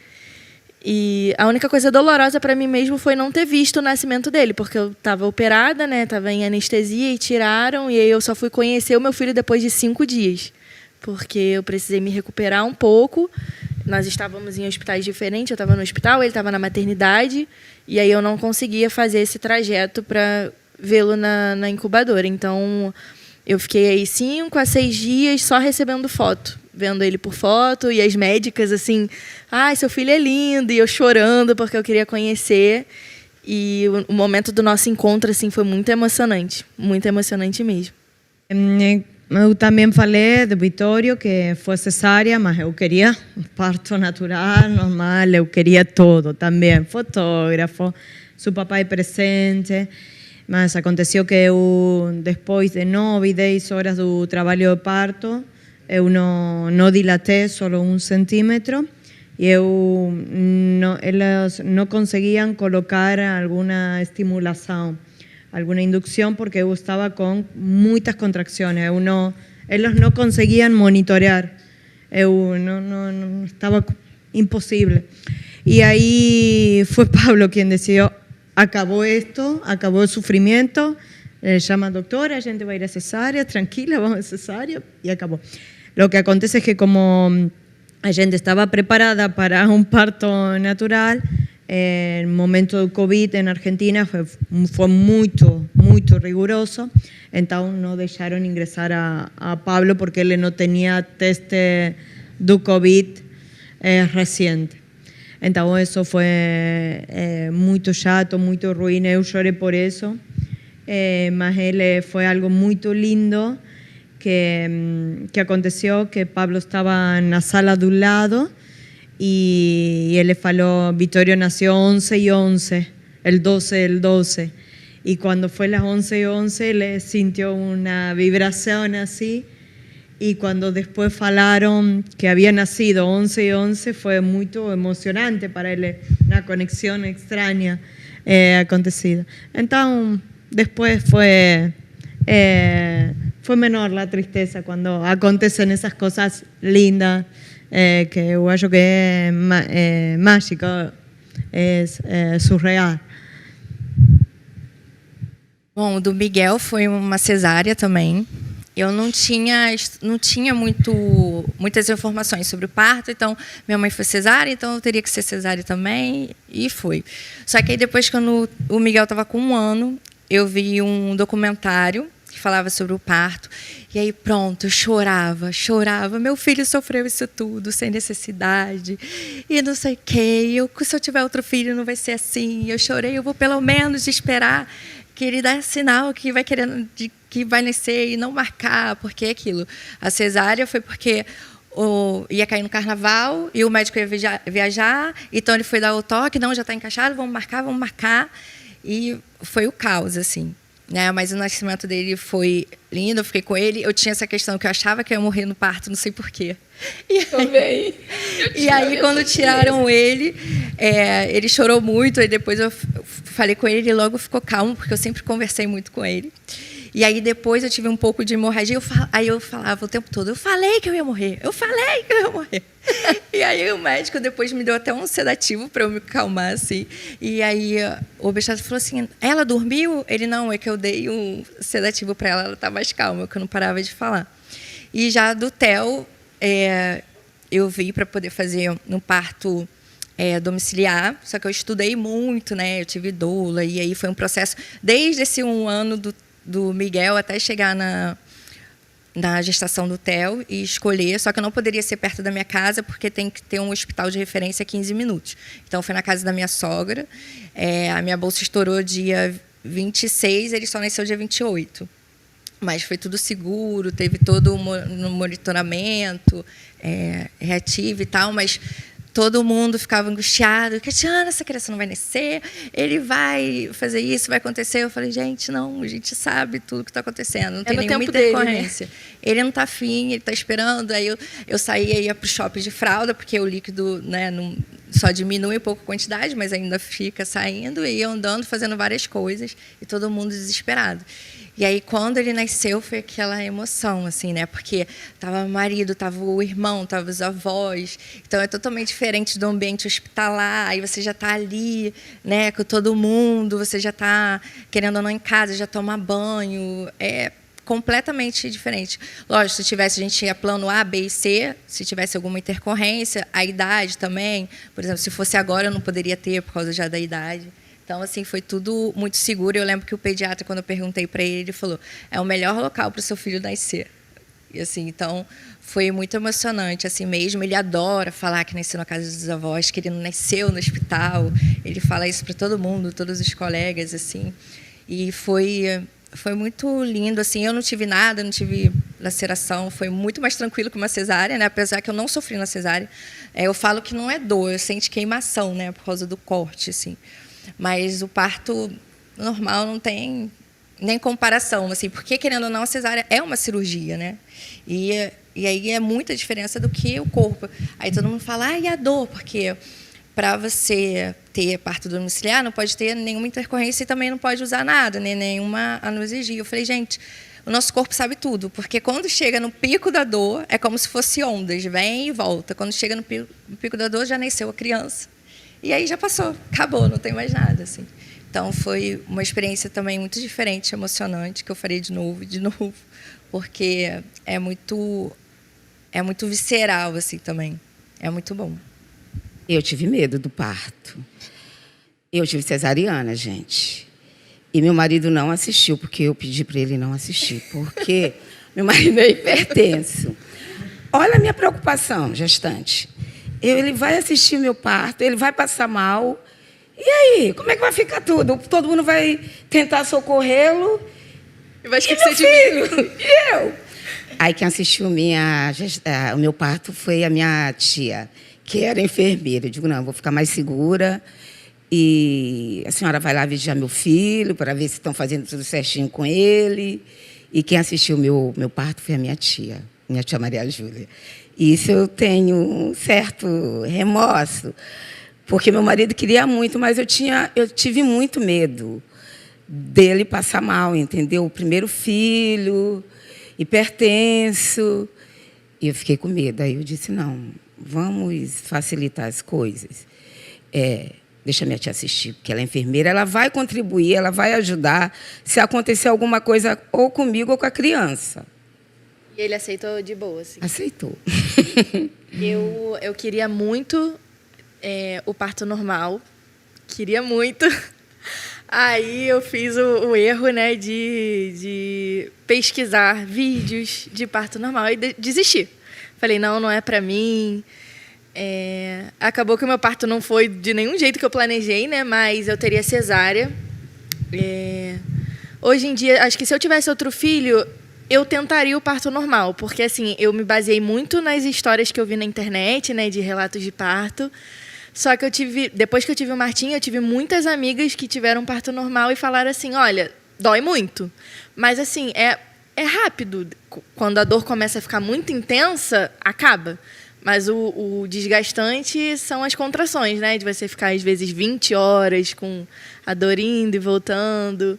E a única coisa dolorosa para mim mesmo foi não ter visto o nascimento dele, porque eu estava operada, né? Estava em anestesia e tiraram, e aí eu só fui conhecer o meu filho depois de 5 dias, porque eu precisei me recuperar um pouco. Nós estávamos em hospitais diferentes, eu estava no hospital, ele estava na maternidade, e aí eu não conseguia fazer esse trajeto para vê-lo na incubadora. Então, eu fiquei aí 5 a 6 dias só recebendo foto, vendo ele por foto, e as médicas assim, seu filho é lindo, e eu chorando porque eu queria conhecer. E o momento do nosso encontro assim foi muito emocionante mesmo. Eu também falei do Vitório, que foi cesárea, mas eu queria parto natural, normal, eu queria todo também, fotógrafo, seu papai presente, mas aconteceu que eu, depois de 9, 10 horas do trabalho de parto, eu não dilatei, só 1 centímetro, e elas não conseguiam colocar alguma estimulação, alguma inducção, porque eu estava com muitas contracções. Eles não conseguiam monitorear. Não estava impossível. E aí foi Pablo quem decidiu, acabou esto, acabou o sofrimento, chama a doutora, a gente vai ir a cesárea, tranquila, vamos a cesárea, e acabou. Lo que acontece es que como a gente estava preparada para um parto natural, el momento do Covid en Argentina foi muito riguroso, então não deixaram ingressar a Pablo porque ele não tinha teste do Covid recente. Então isso foi muito chato, muito ruim, eu chorei por isso, mas ele foi algo muito lindo que aconteceu, que Pablo estava na sala do lado, y él le faló, Vittorio nació 11:11, el 12. Y cuando fue las 11:11, le sintió una vibración así. Y cuando después falaron que había nacido 11:11, fue muy emocionante para él, una conexión extraña acontecida. Entonces, después fue menor la tristeza cuando acontecen esas cosas lindas. Que eu acho que é mágico, é surreal. Bom, o do Miguel foi uma cesárea também. Eu não tinha muitas informações sobre o parto, então minha mãe foi cesárea, então eu teria que ser cesárea também, e foi. Só que aí depois, quando o Miguel estava com 1 ano, eu vi um documentário que falava sobre o parto, e aí pronto, eu chorava, meu filho sofreu isso tudo, sem necessidade, e não sei o quê, se eu tiver outro filho não vai ser assim, eu chorei, eu vou pelo menos esperar que ele dê sinal que vai querendo, que vai nascer e não marcar, porque é aquilo. A cesárea foi porque ia cair no carnaval e o médico ia viajar, então ele foi dar o toque, não, já está encaixado, vamos marcar, e foi o caos, assim. Mas o nascimento dele foi lindo, eu fiquei com ele. Eu tinha essa questão que eu achava que eu ia morrer no parto, não sei porquê. E aí, quando tiraram ele, ele chorou muito. E depois eu falei com ele, ele logo ficou calmo, porque eu sempre conversei muito com ele. E aí depois eu tive um pouco de hemorragia, aí eu falava o tempo todo, eu falei que eu ia morrer. E aí o médico depois me deu até um sedativo para eu me acalmar, assim. E aí o obstetra falou assim, ela dormiu? Ele, não, é que eu dei um sedativo para ela tá mais calma, que eu não parava de falar. E já do Theo, eu vi para poder fazer um parto domiciliar, só que eu estudei muito, né? Eu tive doula, e aí foi um processo, desde esse 1 ano do Miguel até chegar na gestação do Theo e escolher, só que eu não poderia ser perto da minha casa porque tem que ter um hospital de referência a 15 minutos. Então, foi na casa da minha sogra, a minha bolsa estourou dia 26, ele só nasceu dia 28. Mas foi tudo seguro, teve todo um monitoramento reativo e tal, mas todo mundo ficava angustiado. Catiana, essa criança não vai nascer, ele vai fazer isso, vai acontecer. Eu falei, gente, não, a gente sabe tudo o que está acontecendo, não tem nenhuma intercorrência. Dele, né? Ele não está afim, ele está esperando. Aí eu saía, ia para o shopping de fralda, porque o líquido, né, não, só diminui um pouco a quantidade, mas ainda fica saindo, e eu andando, fazendo várias coisas, e todo mundo desesperado. E aí, quando ele nasceu, foi aquela emoção, assim, né? Porque tava o marido, tava o irmão, tava os avós. Então, é totalmente diferente do ambiente hospitalar. Aí você já está ali, né, com todo mundo, você já está, querendo ou não, em casa, já toma banho. É completamente diferente. Lógico, se tivesse, a gente tinha plano A, B e C, se tivesse alguma intercorrência, a idade também. Por exemplo, se fosse agora, eu não poderia ter, por causa já da idade. Então, assim, foi tudo muito seguro. Eu lembro que o pediatra, quando eu perguntei para ele, ele falou: é o melhor local para o seu filho nascer. E, assim, então, foi muito emocionante, assim mesmo. Ele adora falar que nasceu na casa dos avós, que ele não nasceu no hospital. Ele fala isso para todo mundo, todos os colegas, assim. E foi muito lindo, assim. Eu não tive nada, não tive laceração. Foi muito mais tranquilo que uma cesárea, né? Apesar que eu não sofri na cesárea. Eu falo que não é dor, eu sinto queimação, né? Por causa do corte, assim. Mas o parto normal não tem nem comparação, assim, porque, querendo ou não, a cesárea é uma cirurgia, né? E aí é muita diferença do que o corpo. Aí todo mundo fala, e a dor? Porque para você ter parto domiciliar, não pode ter nenhuma intercorrência e também não pode usar nada, né? Nenhuma anestesia. Eu falei, gente, o nosso corpo sabe tudo, porque quando chega no pico da dor, é como se fosse ondas, vem e volta. Quando chega no pico da dor, já nasceu a criança. E aí já passou, acabou, não tem mais nada, assim. Então, foi uma experiência também muito diferente, emocionante, que eu farei de novo, porque é muito visceral, assim, também. É muito bom. Eu tive medo do parto. Eu tive cesariana, gente. E meu marido não assistiu, porque eu pedi para ele não assistir, porque meu marido é hipertenso. Olha a minha preocupação, gestante. Ele vai assistir meu parto, ele vai passar mal. E aí, como é que vai ficar tudo? Todo mundo vai tentar socorrê-lo. E vai esquecer de mim. E eu? Aí quem assistiu o meu parto foi a minha tia, que era enfermeira. Eu digo, não, eu vou ficar mais segura. E a senhora vai lá vigiar meu filho, para ver se estão fazendo tudo certinho com ele. E quem assistiu meu parto foi a minha tia Maria Júlia. Isso eu tenho um certo remorso, porque meu marido queria muito, mas eu tive muito medo dele passar mal, entendeu? O primeiro filho, hipertenso, e eu fiquei com medo. Aí eu disse, não, vamos facilitar as coisas. Deixa minha tia assistir, porque ela é enfermeira, ela vai contribuir, ela vai ajudar se acontecer alguma coisa ou comigo ou com a criança. E ele aceitou de boa, assim? Aceitou. Eu queria muito o parto normal. Queria muito. Aí eu fiz o erro, né, de pesquisar vídeos de parto normal e desisti. Falei, não é pra mim. Acabou que o meu parto não foi de nenhum jeito que eu planejei, né, mas eu teria cesárea. Hoje em dia, acho que se eu tivesse outro filho, eu tentaria o parto normal, porque assim, eu me baseei muito nas histórias que eu vi na internet, né, de relatos de parto. Só que depois que eu tive o Martim, eu tive muitas amigas que tiveram parto normal e falaram assim, olha, dói muito, mas assim, é rápido. Quando a dor começa a ficar muito intensa, acaba. Mas o desgastante são as contrações, né, de você ficar às vezes 20 horas com a dor indo e voltando.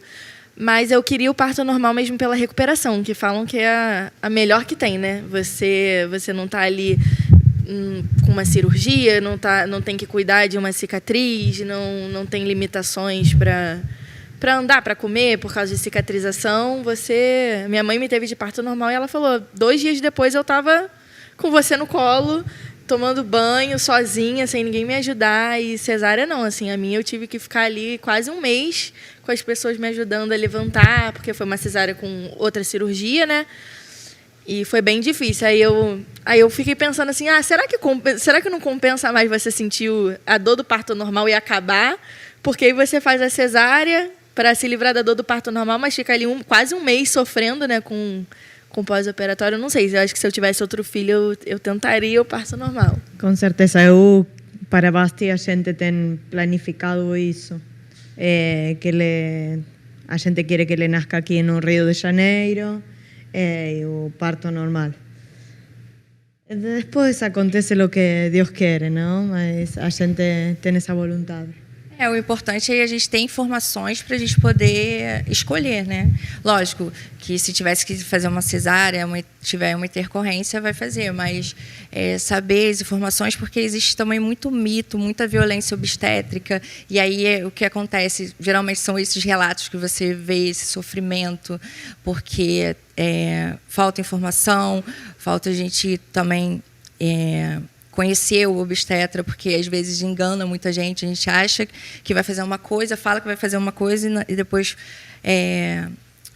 Mas eu queria o parto normal mesmo pela recuperação, que falam que é a melhor que tem, né? Você não está ali com uma cirurgia, não tem que cuidar de uma cicatriz, não tem limitações para andar, para comer, por causa de cicatrização. Minha mãe me teve de parto normal e ela falou, 2 dias depois eu estava com você no colo, tomando banho, sozinha, sem ninguém me ajudar. E cesárea não, assim, a minha eu tive que ficar ali quase um mês com as pessoas me ajudando a levantar, porque foi uma cesárea com outra cirurgia, né? E foi bem difícil. Aí eu fiquei pensando assim, será que não compensa mais você sentir a dor do parto normal e acabar? Porque aí você faz a cesárea para se livrar da dor do parto normal, mas fica ali quase um mês sofrendo, né, com pós-operatório. Não sei, eu acho que se eu tivesse outro filho, eu tentaria o parto normal. Com certeza. Para Basti, a gente tem planificado isso. A gente quer que ele nazca aqui no Rio de Janeiro, e o parto normal. Después acontece lo que Dios quiere, ¿no? Mas a gente tem essa vontade. O importante é a gente ter informações para a gente poder escolher, né? Lógico que se tivesse que fazer uma cesárea, tiver uma intercorrência, vai fazer, mas saber as informações, porque existe também muito mito, muita violência obstétrica, e aí o que acontece, geralmente são esses relatos que você vê, esse sofrimento, porque falta informação, falta a gente também conhecer o obstetra, porque às vezes engana muita gente. A gente acha que vai fazer uma coisa, fala que vai fazer uma coisa e depois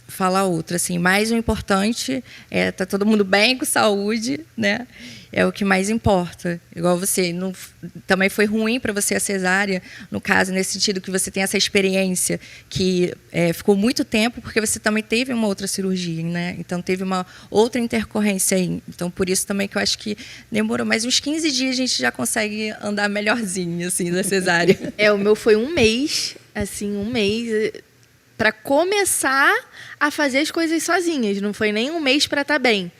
fala outra. Assim. Mas o importante é estar todo mundo bem, com saúde, né? É o que mais importa. Igual você, também foi ruim para você a cesárea, no caso, nesse sentido que você tem essa experiência que ficou muito tempo, porque você também teve uma outra cirurgia, né? Então, teve uma outra intercorrência aí. Então, por isso também que eu acho que demorou mais uns 15 dias, a gente já consegue andar melhorzinho, assim, da cesárea. O meu foi um mês, para começar a fazer as coisas sozinhas. Não foi nem um mês para estar bem.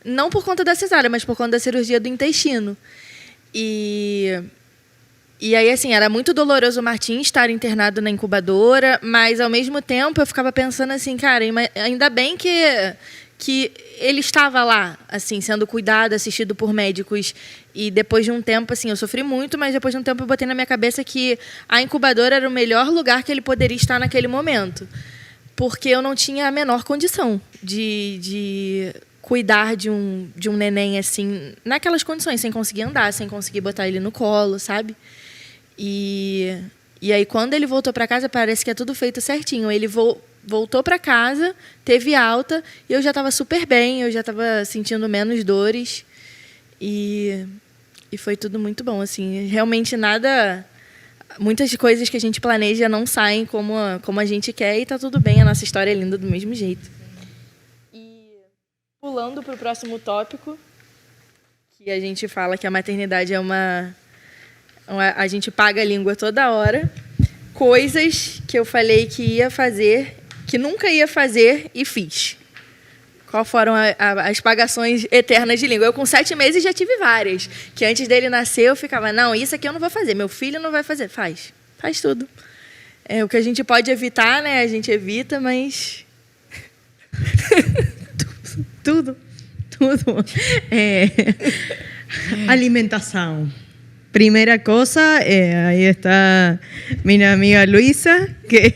Não por conta da cesárea, mas por conta da cirurgia do intestino. E aí, assim, era muito doloroso o Martim estar internado na incubadora, mas, ao mesmo tempo, eu ficava pensando assim, cara, ainda bem que ele estava lá, assim, sendo cuidado, assistido por médicos. E depois de um tempo, assim, eu sofri muito, mas depois de um tempo eu botei na minha cabeça que a incubadora era o melhor lugar que ele poderia estar naquele momento. Porque eu não tinha a menor condição de cuidar de um neném, assim, naquelas condições, sem conseguir andar, sem conseguir botar ele no colo, sabe? E aí, quando ele voltou para casa, parece que é tudo feito certinho. Ele voltou para casa, teve alta, e eu já estava super bem, eu já estava sentindo menos dores. E foi tudo muito bom, assim. Realmente muitas coisas que a gente planeja não saem como a gente quer, e está tudo bem, a nossa história é linda do mesmo jeito. Pulando para o próximo tópico, que a gente fala que a maternidade é a gente paga a língua toda hora. Coisas que eu falei que ia fazer, que nunca ia fazer e fiz. Qual foram as pagações eternas de língua? Eu, com 7 meses, já tive várias. Que antes dele nascer, eu ficava, não, isso aqui eu não vou fazer, meu filho não vai fazer. Faz tudo. O que a gente pode evitar, né? A gente evita, mas... Tudo. Alimentação. Primeira coisa, aí está minha amiga Luisa, que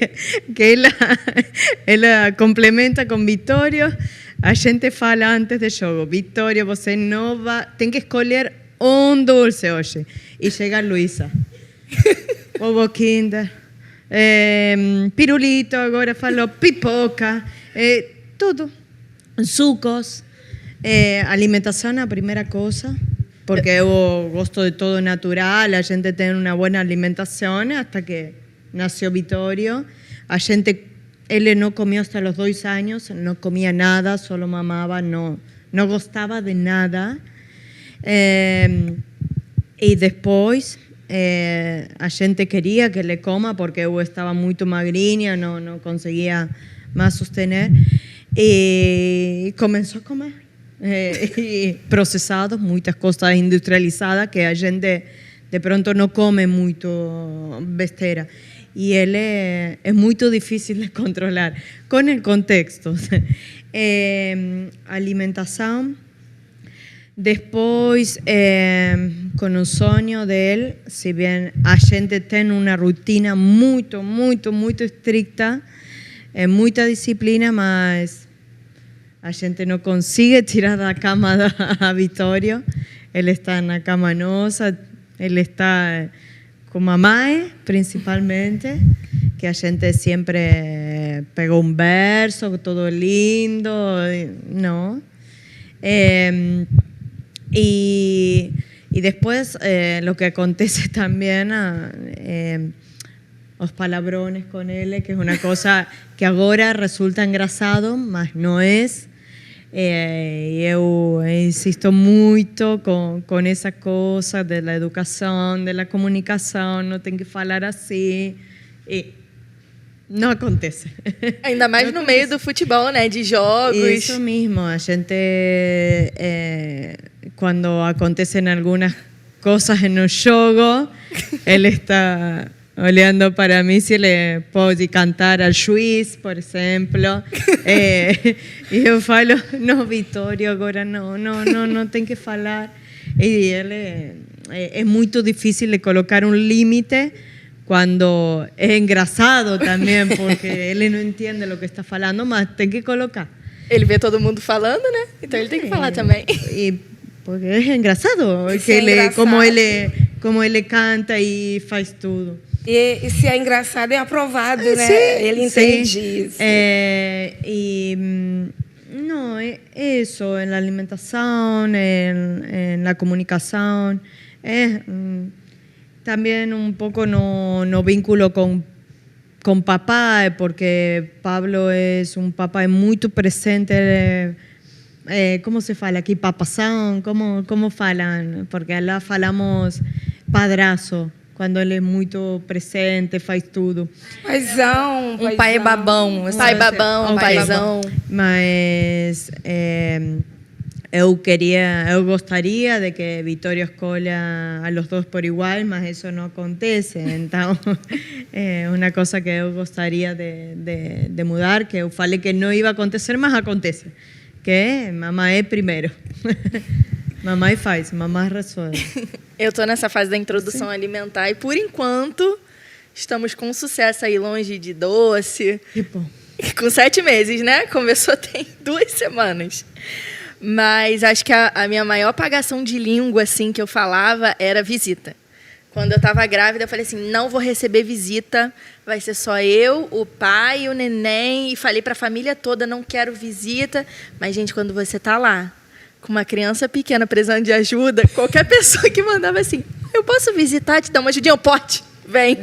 ela complementa com Vitório. A gente fala antes do jogo, Vitório, você não vai... Tem que escolher um dulce hoje. E chega a Luisa. Ovo Kinder, pirulito, agora falou pipoca, tudo. Sucos. Alimentação é a primeira coisa, porque eu gosto de todo natural, a gente tem uma boa alimentação, até que nasceu Vitório. Ele não comia até os 2 anos, não comia nada, só mamava, não gostava de nada. E depois a gente queria que ele coma, porque eu estava muito magrinha, não conseguia mais sustener. E começou a comer. Processados, muitas coisas industrializadas, que a gente de pronto não come muito besteira. E ele é muito difícil de controlar, com o contexto. Alimentação. Depois, com o sonho dele, se bem a gente tem uma rotina muito estricta, muita disciplina, mas a gente não consegue tirar da cama a Vitório. Ele está na cama nossa, ele está com mamãe, principalmente, que a gente sempre pegou um berço, todo lindo, não? Y después lo que acontece también, los palabrones con él, que es una cosa que ahora resulta engraçado, mas no es. Eu insisto muito com essa coisa da educação, da comunicação, não tem que falar assim. E não acontece. Ainda mais no meio do futebol, né? De jogos. Isso mesmo. A gente cuando acontecen algunas cosas en el juego, él está olhando para mí si ele pode cantar al juiz, por exemplo. E eu falo, não, Vitório, agora não tem que falar. E ele é muito difícil de colocar um limite quando é engraçado também, porque ele não entende o que está falando, mas tem que colocar. Ele vê todo mundo falando, né? Então ele tem que falar também. E porque é engraçado, Isso é engraçado. Como ele canta e faz tudo. E se é engraçado, é aprovado, né? Sí, Ele entende sí. isso. Y no, eso, en la alimentación, en la comunicación, también un poco no vínculo con papá, porque Pablo es un papá muy presente. ¿Cómo se fala aquí? Papazón, ¿cómo falan? Porque lá falamos padrazo. Quando ele é muito presente, faz tudo. Paizão. Um pai babão. Assim. Pai babão, paizão. Mas eu gostaria de que Vitório escolha a los dois por igual, mas isso não acontece. Então, é uma coisa que eu gostaria de mudar, que eu falei que não ia acontecer, mas acontece. Que mamãe é primeiro. Mamãe faz, mamãe resolve. Eu estou nessa fase da introdução alimentar e, por enquanto, estamos com sucesso aí, longe de doce. Que bom. Com 7 meses, né? Começou tem 2 semanas. Mas acho que a minha maior apagação de língua, assim, que eu falava era visita. Quando eu estava grávida, eu falei assim, não vou receber visita, vai ser só eu, o pai e o neném. E falei para a família toda, não quero visita. Mas, gente, quando você está lá, com uma criança pequena precisando de ajuda, qualquer pessoa que mandava assim, eu posso visitar, te dar uma ajudinha? Pode, vem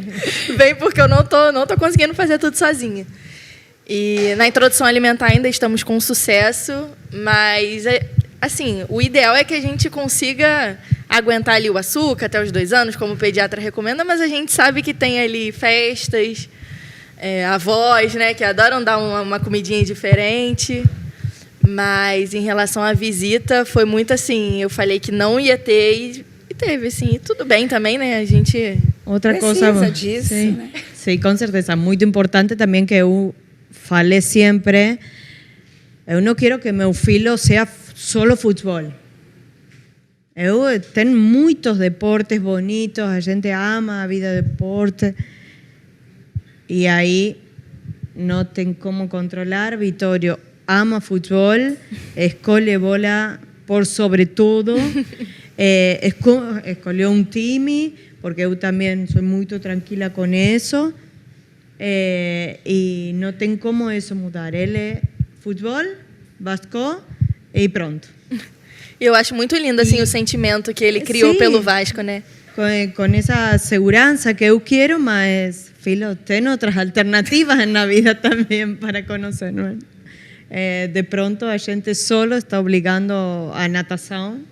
porque eu não tô conseguindo fazer tudo sozinha. E na introdução alimentar ainda estamos com sucesso, mas assim, o ideal é que a gente consiga aguentar ali o açúcar até os 2 anos, como o pediatra recomenda, mas a gente sabe que tem ali festas, avós, né, que adoram dar uma comidinha diferente. Mas em relação à visita, foi muito assim, eu falei que não ia ter e teve, assim, e tudo bem também, né? A gente outra precisa coisa disso, sim, né? Sim, com certeza. Muito importante também que eu falei sempre, eu não quero que meu filho seja solo futebol. Tem muitos deportes bonitos, a gente ama a vida de deporte, e aí não tem como controlar. Vitório ama futebol, escolhe bola por sobre tudo, escolheu um time, porque eu também sou muito tranquila com isso, e não tem como isso mudar. Ele é futebol, Vasco e pronto. Eu acho muito lindo assim, o sentimento que ele criou pelo Vasco, né? Com essa segurança que eu quero, mas, filho, tem outras alternativas na vida também para conhecer, não é? De pronto a gente solo está obligando a natação,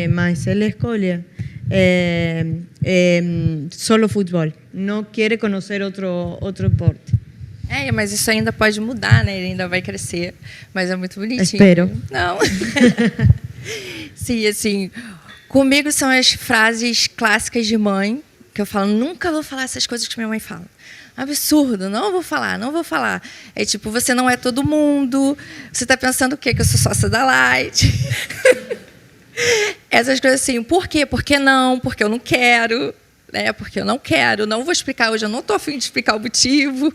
mas ele escolhe solo futebol, não quer conhecer outro esporte. Mas isso ainda pode mudar, né? Ele ainda vai crescer, mas é muito bonitinho. Espero. Não. Sim, assim, comigo são as frases clássicas de mãe, que eu falo, nunca vou falar essas coisas que minha mãe fala. Absurdo, não vou falar. É tipo, você não é todo mundo, você está pensando o quê? Que eu sou sócia da Light. Essas coisas assim, por quê? Por que não? Porque eu não quero, né? Porque eu não quero, não vou explicar hoje, eu não estou a fim de explicar o motivo.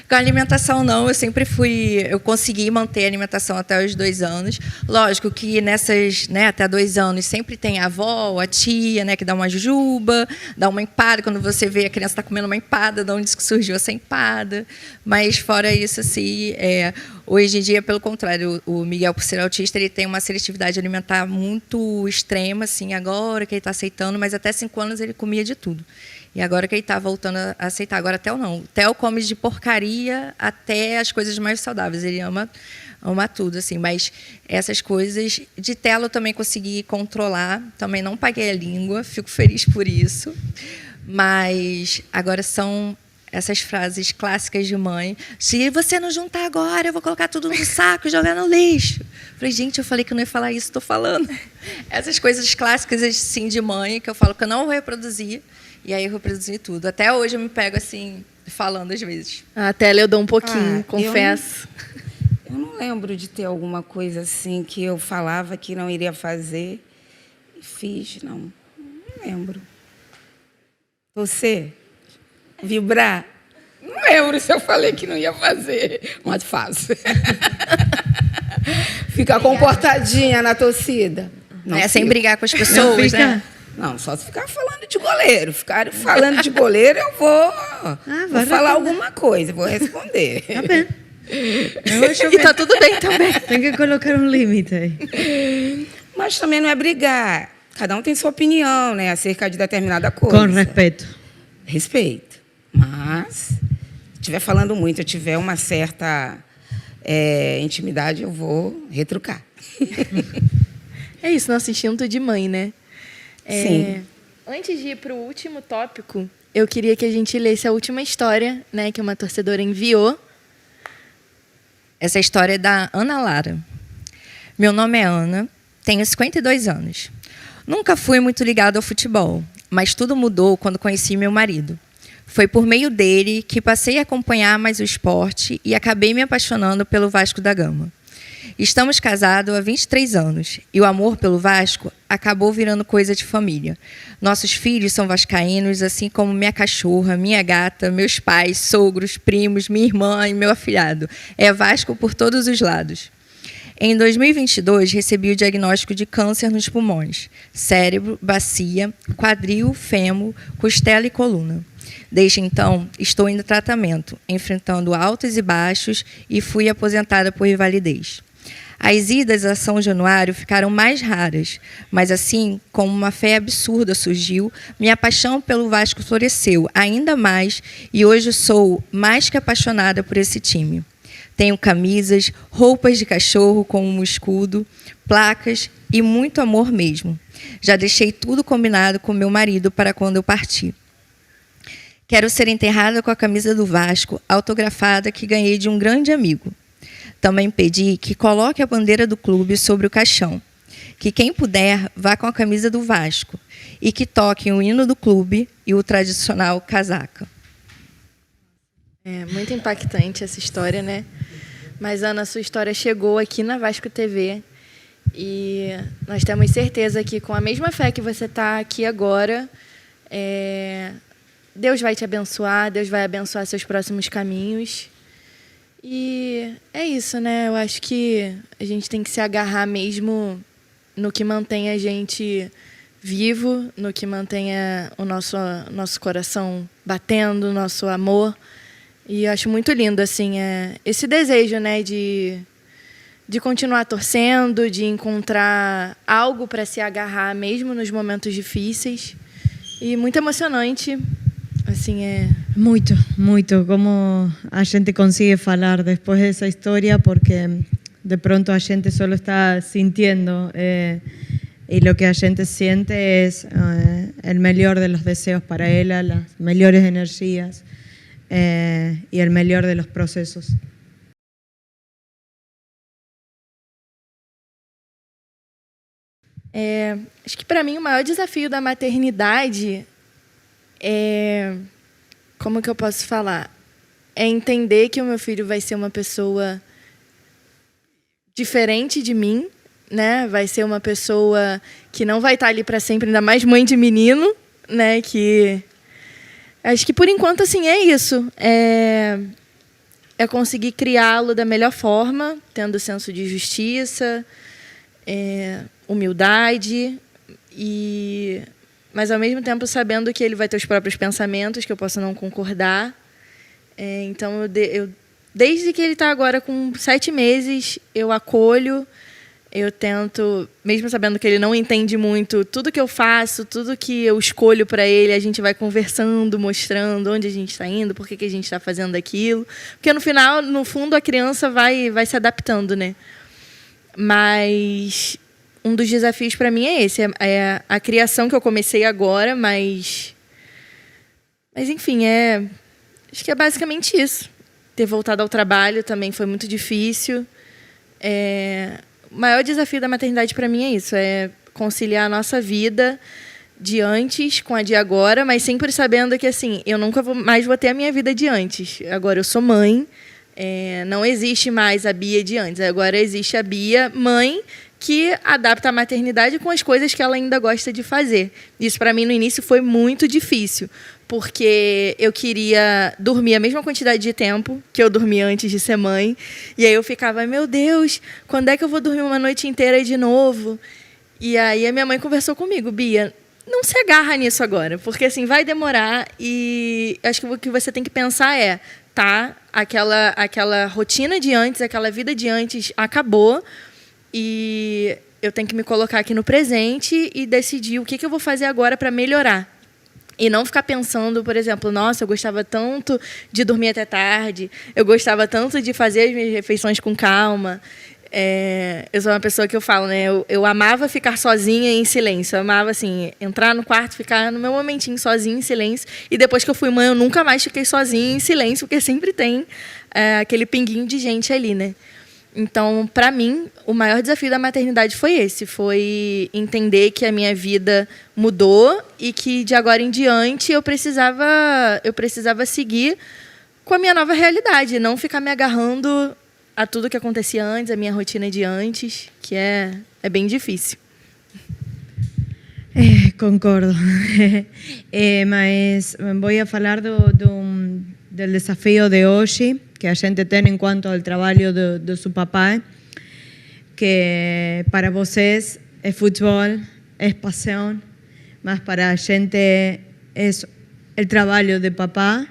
Com a alimentação, não, eu consegui manter a alimentação até os 2 anos. Lógico que nessas, né, até 2 anos, sempre tem a avó, a tia, né, que dá uma jujuba, dá uma empada. Quando você vê a criança está comendo uma empada, de onde surgiu essa empada. Mas, fora isso, assim, hoje em dia, pelo contrário, o Miguel, por ser autista, ele tem uma seletividade alimentar muito extrema, assim, agora que ele está aceitando, mas até 5 anos ele comia de tudo. E agora que ele está voltando a aceitar. Agora, Theo não. Theo come de porcaria até as coisas mais saudáveis. Ele ama tudo, assim. Mas essas coisas... De Theo eu também consegui controlar. Também não paguei a língua. Fico feliz por isso. Mas agora são essas frases clássicas de mãe. Se você não juntar agora, eu vou colocar tudo no saco e jogar no lixo. Falei, gente, eu falei que não ia falar isso, estou falando. Essas coisas clássicas assim, de mãe, que eu falo que eu não vou reproduzir. E aí eu reproduzi tudo. Até hoje eu me pego assim, falando às vezes. A tela eu dou um pouquinho, confesso. Eu não lembro de ter alguma coisa assim que eu falava que não iria fazer e fiz, não. Não lembro. Você? Vibrar? Não lembro se eu falei que não ia fazer, mas faço. Ficar comportadinha na torcida. Não sem brigar com as pessoas, né? Não, só se ficar falando de goleiro. Ficar falando de goleiro, eu vou falar alguma coisa, vou responder. Tá bem. E tá tudo bem também. Tem que colocar um limite aí. Mas também não é brigar. Cada um tem sua opinião, né, acerca de determinada coisa. Com respeito. Respeito. Mas, se estiver falando muito, eu tiver uma certa intimidade, eu vou retrucar. É isso, nosso instinto de mãe, né? Sim. Antes de ir para o último tópico, eu queria que a gente lesse a última história, né, que uma torcedora enviou. Essa história é da Ana Lara. Meu nome é Ana, tenho 52 anos. Nunca fui muito ligada ao futebol, mas tudo mudou quando conheci meu marido. Foi por meio dele que passei a acompanhar mais o esporte e acabei me apaixonando pelo Vasco da Gama. Estamos casados há 23 anos e o amor pelo Vasco acabou virando coisa de família. Nossos filhos são vascaínos, assim como minha cachorra, minha gata, meus pais, sogros, primos, minha irmã e meu afilhado. É Vasco por todos os lados. Em 2022, recebi o diagnóstico de câncer nos pulmões, cérebro, bacia, quadril, fêmur, costela e coluna. Desde então, estou em tratamento, enfrentando altos e baixos e fui aposentada por invalidez. As idas a São Januário ficaram mais raras, mas assim como uma fé absurda surgiu, minha paixão pelo Vasco floresceu ainda mais e hoje sou mais que apaixonada por esse time. Tenho camisas, roupas de cachorro com um escudo, placas e muito amor mesmo. Já deixei tudo combinado com meu marido para quando eu partir. Quero ser enterrada com a camisa do Vasco, autografada, que ganhei de um grande amigo. Também pedi que coloque a bandeira do clube sobre o caixão. Que quem puder vá com a camisa do Vasco e que toquem o hino do clube e o tradicional casaca. É muito impactante essa história, né? Mas, Ana, a sua história chegou aqui na Vasco TV e nós temos certeza que, com a mesma fé que você está aqui agora, Deus vai te abençoar, Deus vai abençoar seus próximos caminhos. E é isso, né? Eu acho que a gente tem que se agarrar mesmo no que mantém a gente vivo, no que mantém o nosso coração batendo, o nosso amor. E eu acho muito lindo, assim, esse desejo, né, de continuar torcendo, de encontrar algo para se agarrar mesmo nos momentos difíceis. E muito emocionante. Assim, Muito, muito. Como a gente consigue falar después de esa historia, porque de pronto a gente solo está sintiendo y lo que a gente siente es el mejor de los deseos para ella, las mejores energías y el mejor de los procesos. Acho que para mim o maior desafio da maternidade como que eu posso falar? É entender que o meu filho vai ser uma pessoa diferente de mim, né? Vai ser uma pessoa que não vai estar ali para sempre, ainda mais mãe de menino, né? Que acho que por enquanto assim é isso. É conseguir criá-lo da melhor forma, tendo senso de justiça, humildade mas, ao mesmo tempo, sabendo que ele vai ter os próprios pensamentos, que eu posso não concordar. Então, desde que ele está agora com 7 meses, eu acolho, eu tento, mesmo sabendo que ele não entende muito, tudo que eu faço, tudo que eu escolho para ele, a gente vai conversando, mostrando onde a gente está indo, por que a gente está fazendo aquilo. Porque, no fundo, a criança vai se adaptando, né? Mas um dos desafios para mim é esse, é a criação que eu comecei agora, mas enfim, Acho que é basicamente isso. Ter voltado ao trabalho também foi muito difícil. O maior desafio da maternidade para mim é isso, é conciliar a nossa vida de antes com a de agora, mas sempre sabendo que assim, eu nunca mais vou ter a minha vida de antes. Agora eu sou mãe, não existe mais a Bia de antes. Agora existe a Bia mãe, que adapta a maternidade com as coisas que ela ainda gosta de fazer. Isso, para mim, no início, foi muito difícil, porque eu queria dormir a mesma quantidade de tempo que eu dormia antes de ser mãe, e aí eu ficava, meu Deus, quando é que eu vou dormir uma noite inteira de novo? E aí a minha mãe conversou comigo, Bia, não se agarra nisso agora, porque assim, vai demorar, e acho que o que você tem que pensar é, tá, aquela rotina de antes, aquela vida de antes acabou, e eu tenho que me colocar aqui no presente e decidir o que eu vou fazer agora para melhorar. E não ficar pensando, por exemplo, nossa, eu gostava tanto de dormir até tarde, eu gostava tanto de fazer as minhas refeições com calma. Eu sou uma pessoa que eu falo, né? Eu amava ficar sozinha em silêncio. Eu amava, assim, entrar no quarto, ficar no meu momentinho sozinha em silêncio. E depois que eu fui mãe, eu nunca mais fiquei sozinha em silêncio, porque sempre tem aquele pinguinho de gente ali, né? Então, para mim, o maior desafio da maternidade foi esse, foi entender que a minha vida mudou e que de agora em diante eu precisava seguir com a minha nova realidade, não ficar me agarrando a tudo que acontecia antes, a minha rotina de antes, que é bem difícil. Concordo. Mas vou falar do desafio de hoje, que a gente tem em quanto ao trabalho do seu papá, que para vocês é futebol, é paixão, mas para a gente é o trabalho de papá.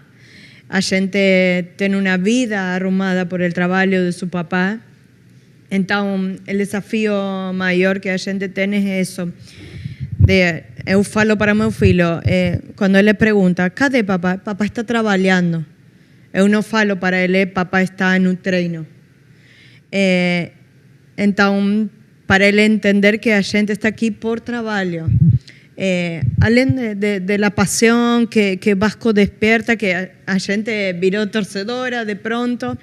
A gente tem uma vida arrumada por el trabalho de seu papá. Então, o desafio maior que a gente tem é isso. Eu falo para meu filho, quando ele pergunta, cadê papá? Papá está trabalhando. Eu não falo para ele, papá está no treino. Então, para ele entender que a gente está aqui por trabalho. Além de la paixão que Vasco desperta, que a gente virou torcedora de pronto,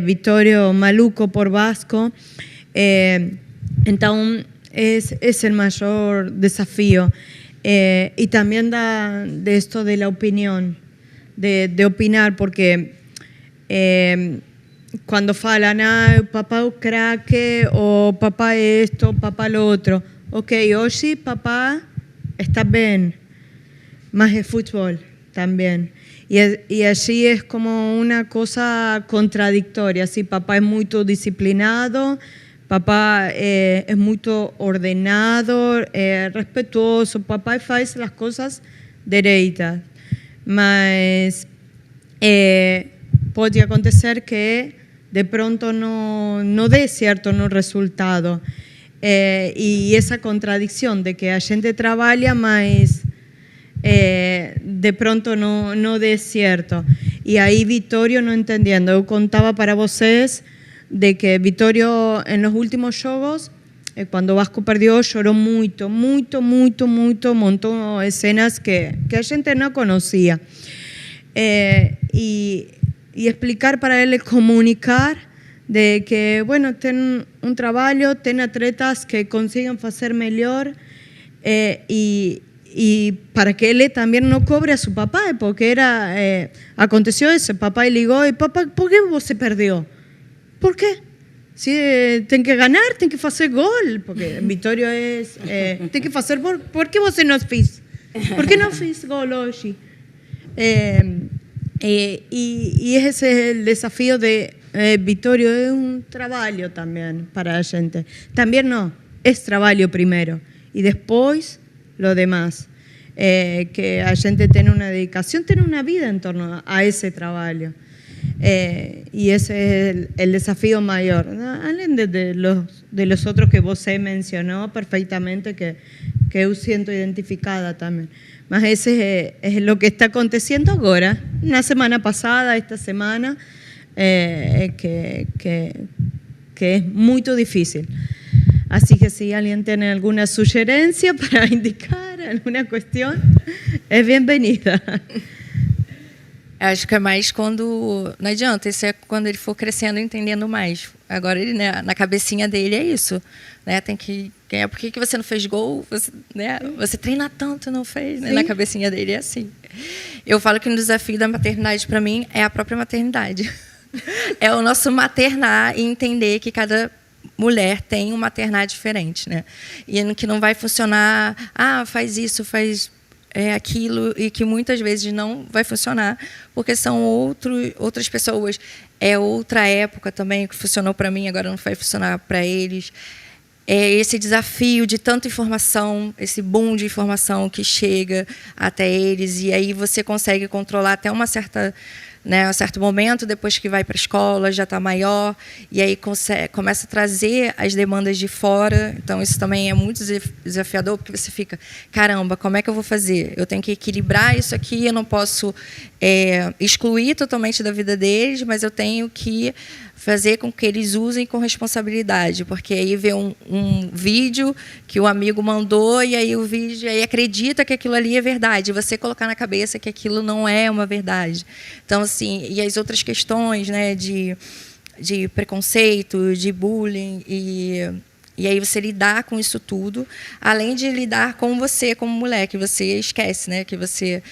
Vittorio maluco por Vasco. Então, es el mayor desafío. Y también de esto de la opinión, de opinar, porque cuando falan, papá es craque, o papá esto, papá lo otro. Ok, hoy papá está bien, más es fútbol también. Y allí es como una cosa contradictoria. Sí, papá es muy disciplinado, papá es muy ordenado, respetuoso, papá hace las cosas dereitas. Mas pode acontecer que de pronto no dê certo no resultado. E essa contradição de que a gente trabalha, mas de pronto no dê certo. E aí Vittorio não entendendo. Eu contava para vocês de que Vittorio en los últimos jogos, cuando Vasco perdió, lloró mucho, montó escenas que a gente no conocía. Y explicar para él, comunicar de que, bueno, ten un trabajo, ten atletas que consigan hacer mejor, y para que él también no cobre a su papá, porque aconteció eso, papá le ligó, papá, ¿por qué vos se perdió? ¿Por qué? Si tem que ganar, tem que hacer gol, porque Vittorio tem que hacer ¿por qué vos no fiz? ¿Por qué no fiz gol hoy? Y ese es el desafío de Vittorio, es un trabajo también para la gente. También no, es trabajo primero y después lo demás. Que la gente tiene una dedicación, tiene una vida en torno a ese trabajo. Y ese es el desafío mayor, ¿no? Além de los otros que vos mencionó perfectamente, que yo siento identificada también. Mas ese es lo que está aconteciendo ahora, una semana pasada, esta semana, que es muy difícil. Así que si alguien tiene alguna sugerencia para indicar alguna cuestión, es bienvenida. Acho que é mais quando... Não adianta, isso é quando ele for crescendo e entendendo mais. Agora, ele, né, na cabecinha dele é isso. Né, tem que ganhar. Por que você não fez gol? Você, né, você treina tanto e não fez. Né? Na cabecinha dele é assim. Eu falo que o desafio da maternidade, para mim, é a própria maternidade. É o nosso maternar e entender que cada mulher tem um maternar diferente. Né? E que não vai funcionar... faz isso, faz... aquilo, e que muitas vezes não vai funcionar, porque são outras pessoas. É outra época também, que funcionou para mim, agora não vai funcionar para eles. É esse desafio de tanta informação, esse boom de informação que chega até eles, e aí você consegue controlar até um certo momento, depois que vai para a escola, já está maior, e aí começa a trazer as demandas de fora. Então, isso também é muito desafiador, porque você fica, caramba, como é que eu vou fazer? Eu tenho que equilibrar isso aqui, eu não posso excluir totalmente da vida deles, mas eu tenho que fazer com que eles usem com responsabilidade, porque aí vê um vídeo que o amigo mandou, e aí o vídeo aí acredita que aquilo ali é verdade, e você colocar na cabeça que aquilo não é uma verdade. Então, assim, e as outras questões, né, de preconceito, de bullying, e aí você lidar com isso tudo, além de lidar com você como mulher, que você esquece, né, que você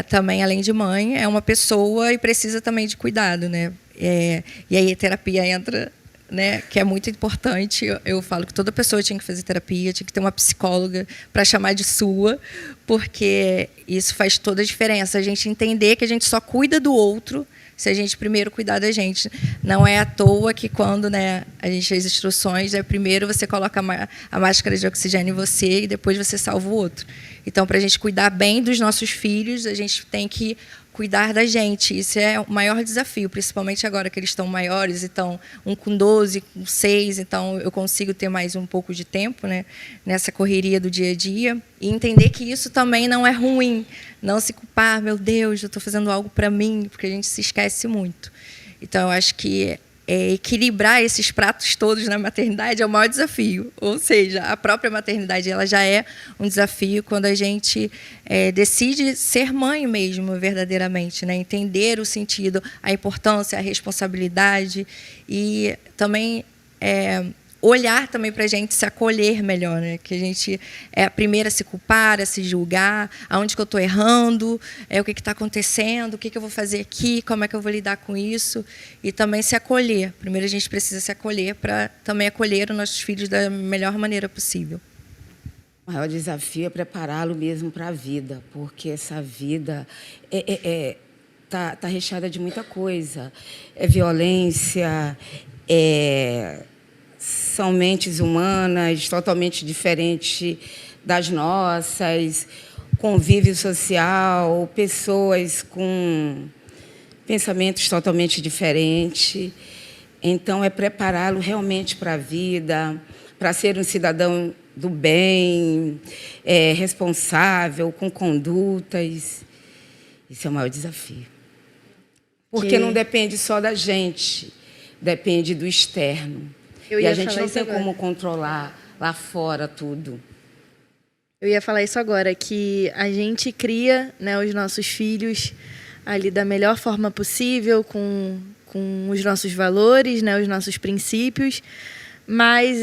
também, além de mãe, é uma pessoa e precisa também de cuidado, né? E aí a terapia entra, né, que é muito importante. Eu falo que toda pessoa tinha que fazer terapia, tinha que ter uma psicóloga para chamar de sua, porque isso faz toda a diferença. A gente entender que a gente só cuida do outro se a gente primeiro cuidar da gente. Não é à toa que quando, né, a gente fez instruções, primeiro você coloca a máscara de oxigênio em você e depois você salva o outro. Então, para a gente cuidar bem dos nossos filhos, a gente tem que cuidar da gente. Isso é o maior desafio, principalmente agora que eles estão maiores, então um com 12, com 6, então eu consigo ter mais um pouco de tempo, né, nessa correria do dia a dia, e entender que isso também não é ruim, não se culpar, meu Deus, eu estou fazendo algo para mim, porque a gente se esquece muito. Então, eu acho que equilibrar esses pratos todos na maternidade é o maior desafio. Ou seja, a própria maternidade ela já é um desafio quando a gente decide ser mãe mesmo, verdadeiramente, né? Entender o sentido, a importância, a responsabilidade e também olhar também para a gente se acolher melhor, né? Que a gente é a primeira a se culpar, a se julgar, aonde que eu estou errando, o que está acontecendo, o que eu vou fazer aqui, como é que eu vou lidar com isso, e também se acolher. Primeiro a gente precisa se acolher para também acolher os nossos filhos da melhor maneira possível. O maior desafio é prepará-lo mesmo para a vida, porque essa vida tá recheada de muita coisa. É violência, são mentes humanas totalmente diferentes das nossas, convívio social, pessoas com pensamentos totalmente diferentes. Então, é prepará-lo realmente para a vida, para ser um cidadão do bem, responsável, com condutas. Isso é o maior desafio. Porque não depende só da gente, depende do externo. E a gente não tem como controlar lá fora tudo. Eu ia falar isso agora, que a gente cria, né, os nossos filhos ali da melhor forma possível, com os nossos valores, né, os nossos princípios, mas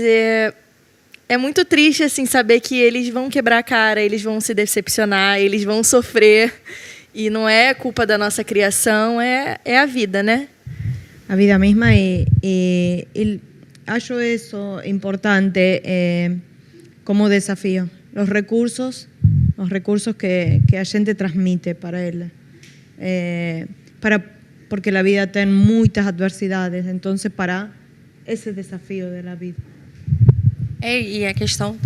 é muito triste assim, saber que eles vão quebrar a cara, eles vão se decepcionar, eles vão sofrer, e não é culpa da nossa criação, é a vida, né? A vida mesma acho eso importante como desafío, los recursos que a gente transmite para él, porque la vida tem muitas adversidades, entonces para esse desafio de la vida. E a questão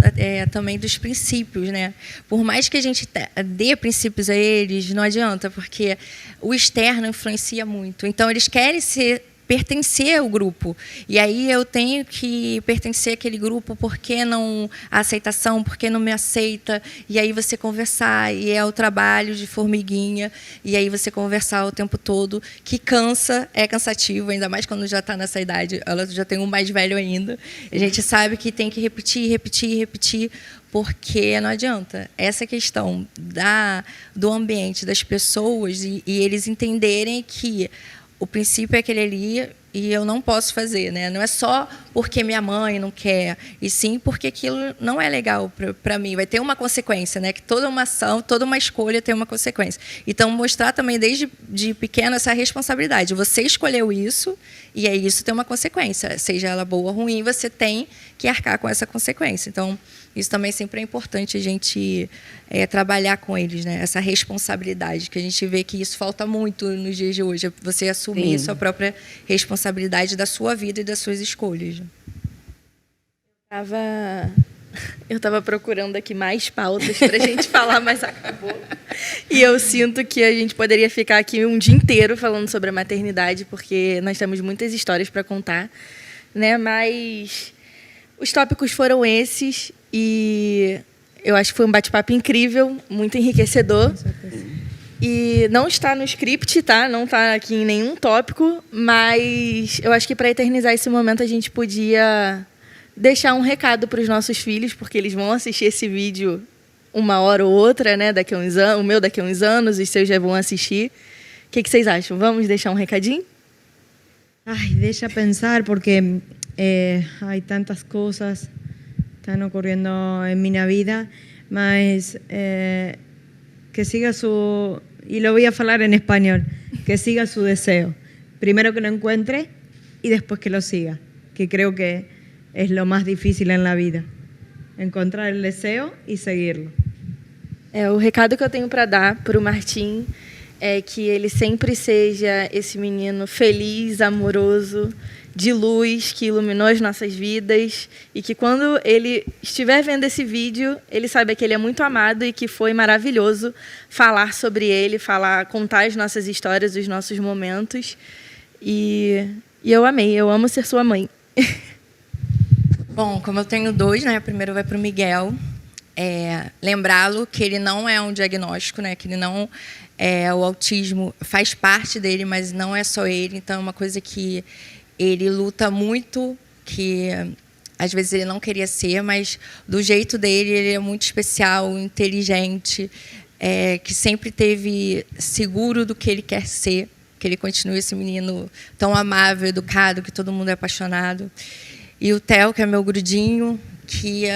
também dos princípios, né? Por mais que a gente dê princípios a eles, não adianta, porque o externo influencia muito. Então, eles querem ser pertencer ao grupo. E aí eu tenho que pertencer àquele grupo, por que não a aceitação, por que não me aceita? E aí você conversar, e é o trabalho de formiguinha, e aí você conversar o tempo todo, que cansa, é cansativo, ainda mais quando já está nessa idade, ela já tem um mais velho ainda. A gente sabe que tem que repetir, porque não adianta. Essa questão do ambiente, das pessoas, e eles entenderem que o princípio é aquele ali e eu não posso fazer, né? Não é só porque minha mãe não quer, e sim porque aquilo não é legal para mim. Vai ter uma consequência, né? Que toda uma ação, toda uma escolha tem uma consequência. Então, mostrar também desde pequeno essa responsabilidade. Você escolheu isso e aí isso tem uma consequência. Seja ela boa ou ruim, você tem que arcar com essa consequência. Então, isso também sempre é importante a gente trabalhar com eles, né? Essa responsabilidade, que a gente vê que isso falta muito nos dias de hoje. Você assumir sua própria responsabilidade da sua vida e das suas escolhas. Eu estava procurando aqui mais pautas para a gente falar, mas acabou. E eu sinto que a gente poderia ficar aqui um dia inteiro falando sobre a maternidade, porque nós temos muitas histórias para contar, né? Mas os tópicos foram esses e eu acho que foi um bate-papo incrível, muito enriquecedor. Com certeza. E não está no script, tá? Não está aqui em nenhum tópico, mas eu acho que para eternizar esse momento a gente podia deixar um recado para os nossos filhos, porque eles vão assistir esse vídeo uma hora ou outra, né? Daqui a uns anos, o meu daqui a uns anos, os seus já vão assistir. O que vocês acham? Vamos deixar um recadinho? Ay, deixa pensar, porque hay tantas cosas están ocurriendo en mi vida, mas que siga su, y lo voy a hablar en español, que siga su deseo. Primero que lo encuentre y después que lo siga, que creo que es lo más difícil en la vida, encontrar el deseo y seguirlo. O recado que eu tenho para dar para o Martim é que ele sempre seja esse menino feliz, amoroso, de luz, que iluminou as nossas vidas, e que quando ele estiver vendo esse vídeo, ele saiba que ele é muito amado e que foi maravilhoso falar sobre ele, contar as nossas histórias, os nossos momentos. E eu amei, eu amo ser sua mãe. Bom, como eu tenho 2, né? Primeiro vai para o Miguel. Lembrá-lo que ele não é um diagnóstico, né? Que ele não o autismo faz parte dele, mas não é só ele. Então é uma coisa que ele luta muito, que às vezes ele não queria ser, mas do jeito dele ele é muito especial, inteligente, que sempre teve seguro do que ele quer ser, que ele continue esse menino tão amável, educado, que todo mundo é apaixonado. E o Theo, que é meu grudinho, que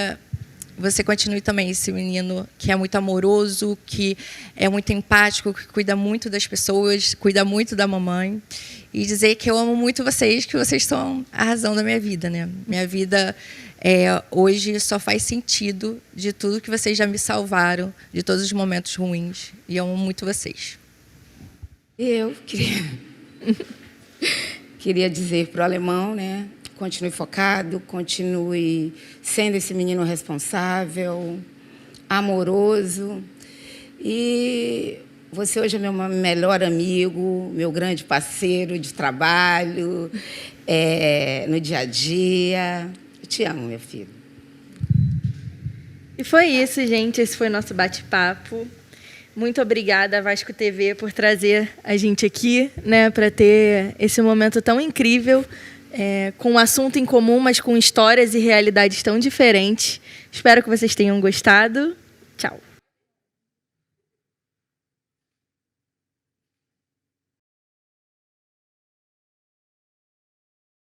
você continue também esse menino que é muito amoroso, que é muito empático, que cuida muito das pessoas, cuida muito da mamãe. E dizer que eu amo muito vocês, que vocês são a razão da minha vida, né? Minha vida hoje só faz sentido de tudo que vocês já me salvaram, de todos os momentos ruins. E eu amo muito vocês. Eu queria dizer para o Alemão, né? Continue focado, continue sendo esse menino responsável, amoroso. E você hoje é meu melhor amigo, meu grande parceiro de trabalho, no dia a dia. Eu te amo, meu filho. E foi isso, gente. Esse foi o nosso bate-papo. Muito obrigada, Vasco TV, por trazer a gente aqui, né, para ter esse momento tão incrível, com um assunto em comum, mas com histórias e realidades tão diferentes. Espero que vocês tenham gostado. Tchau.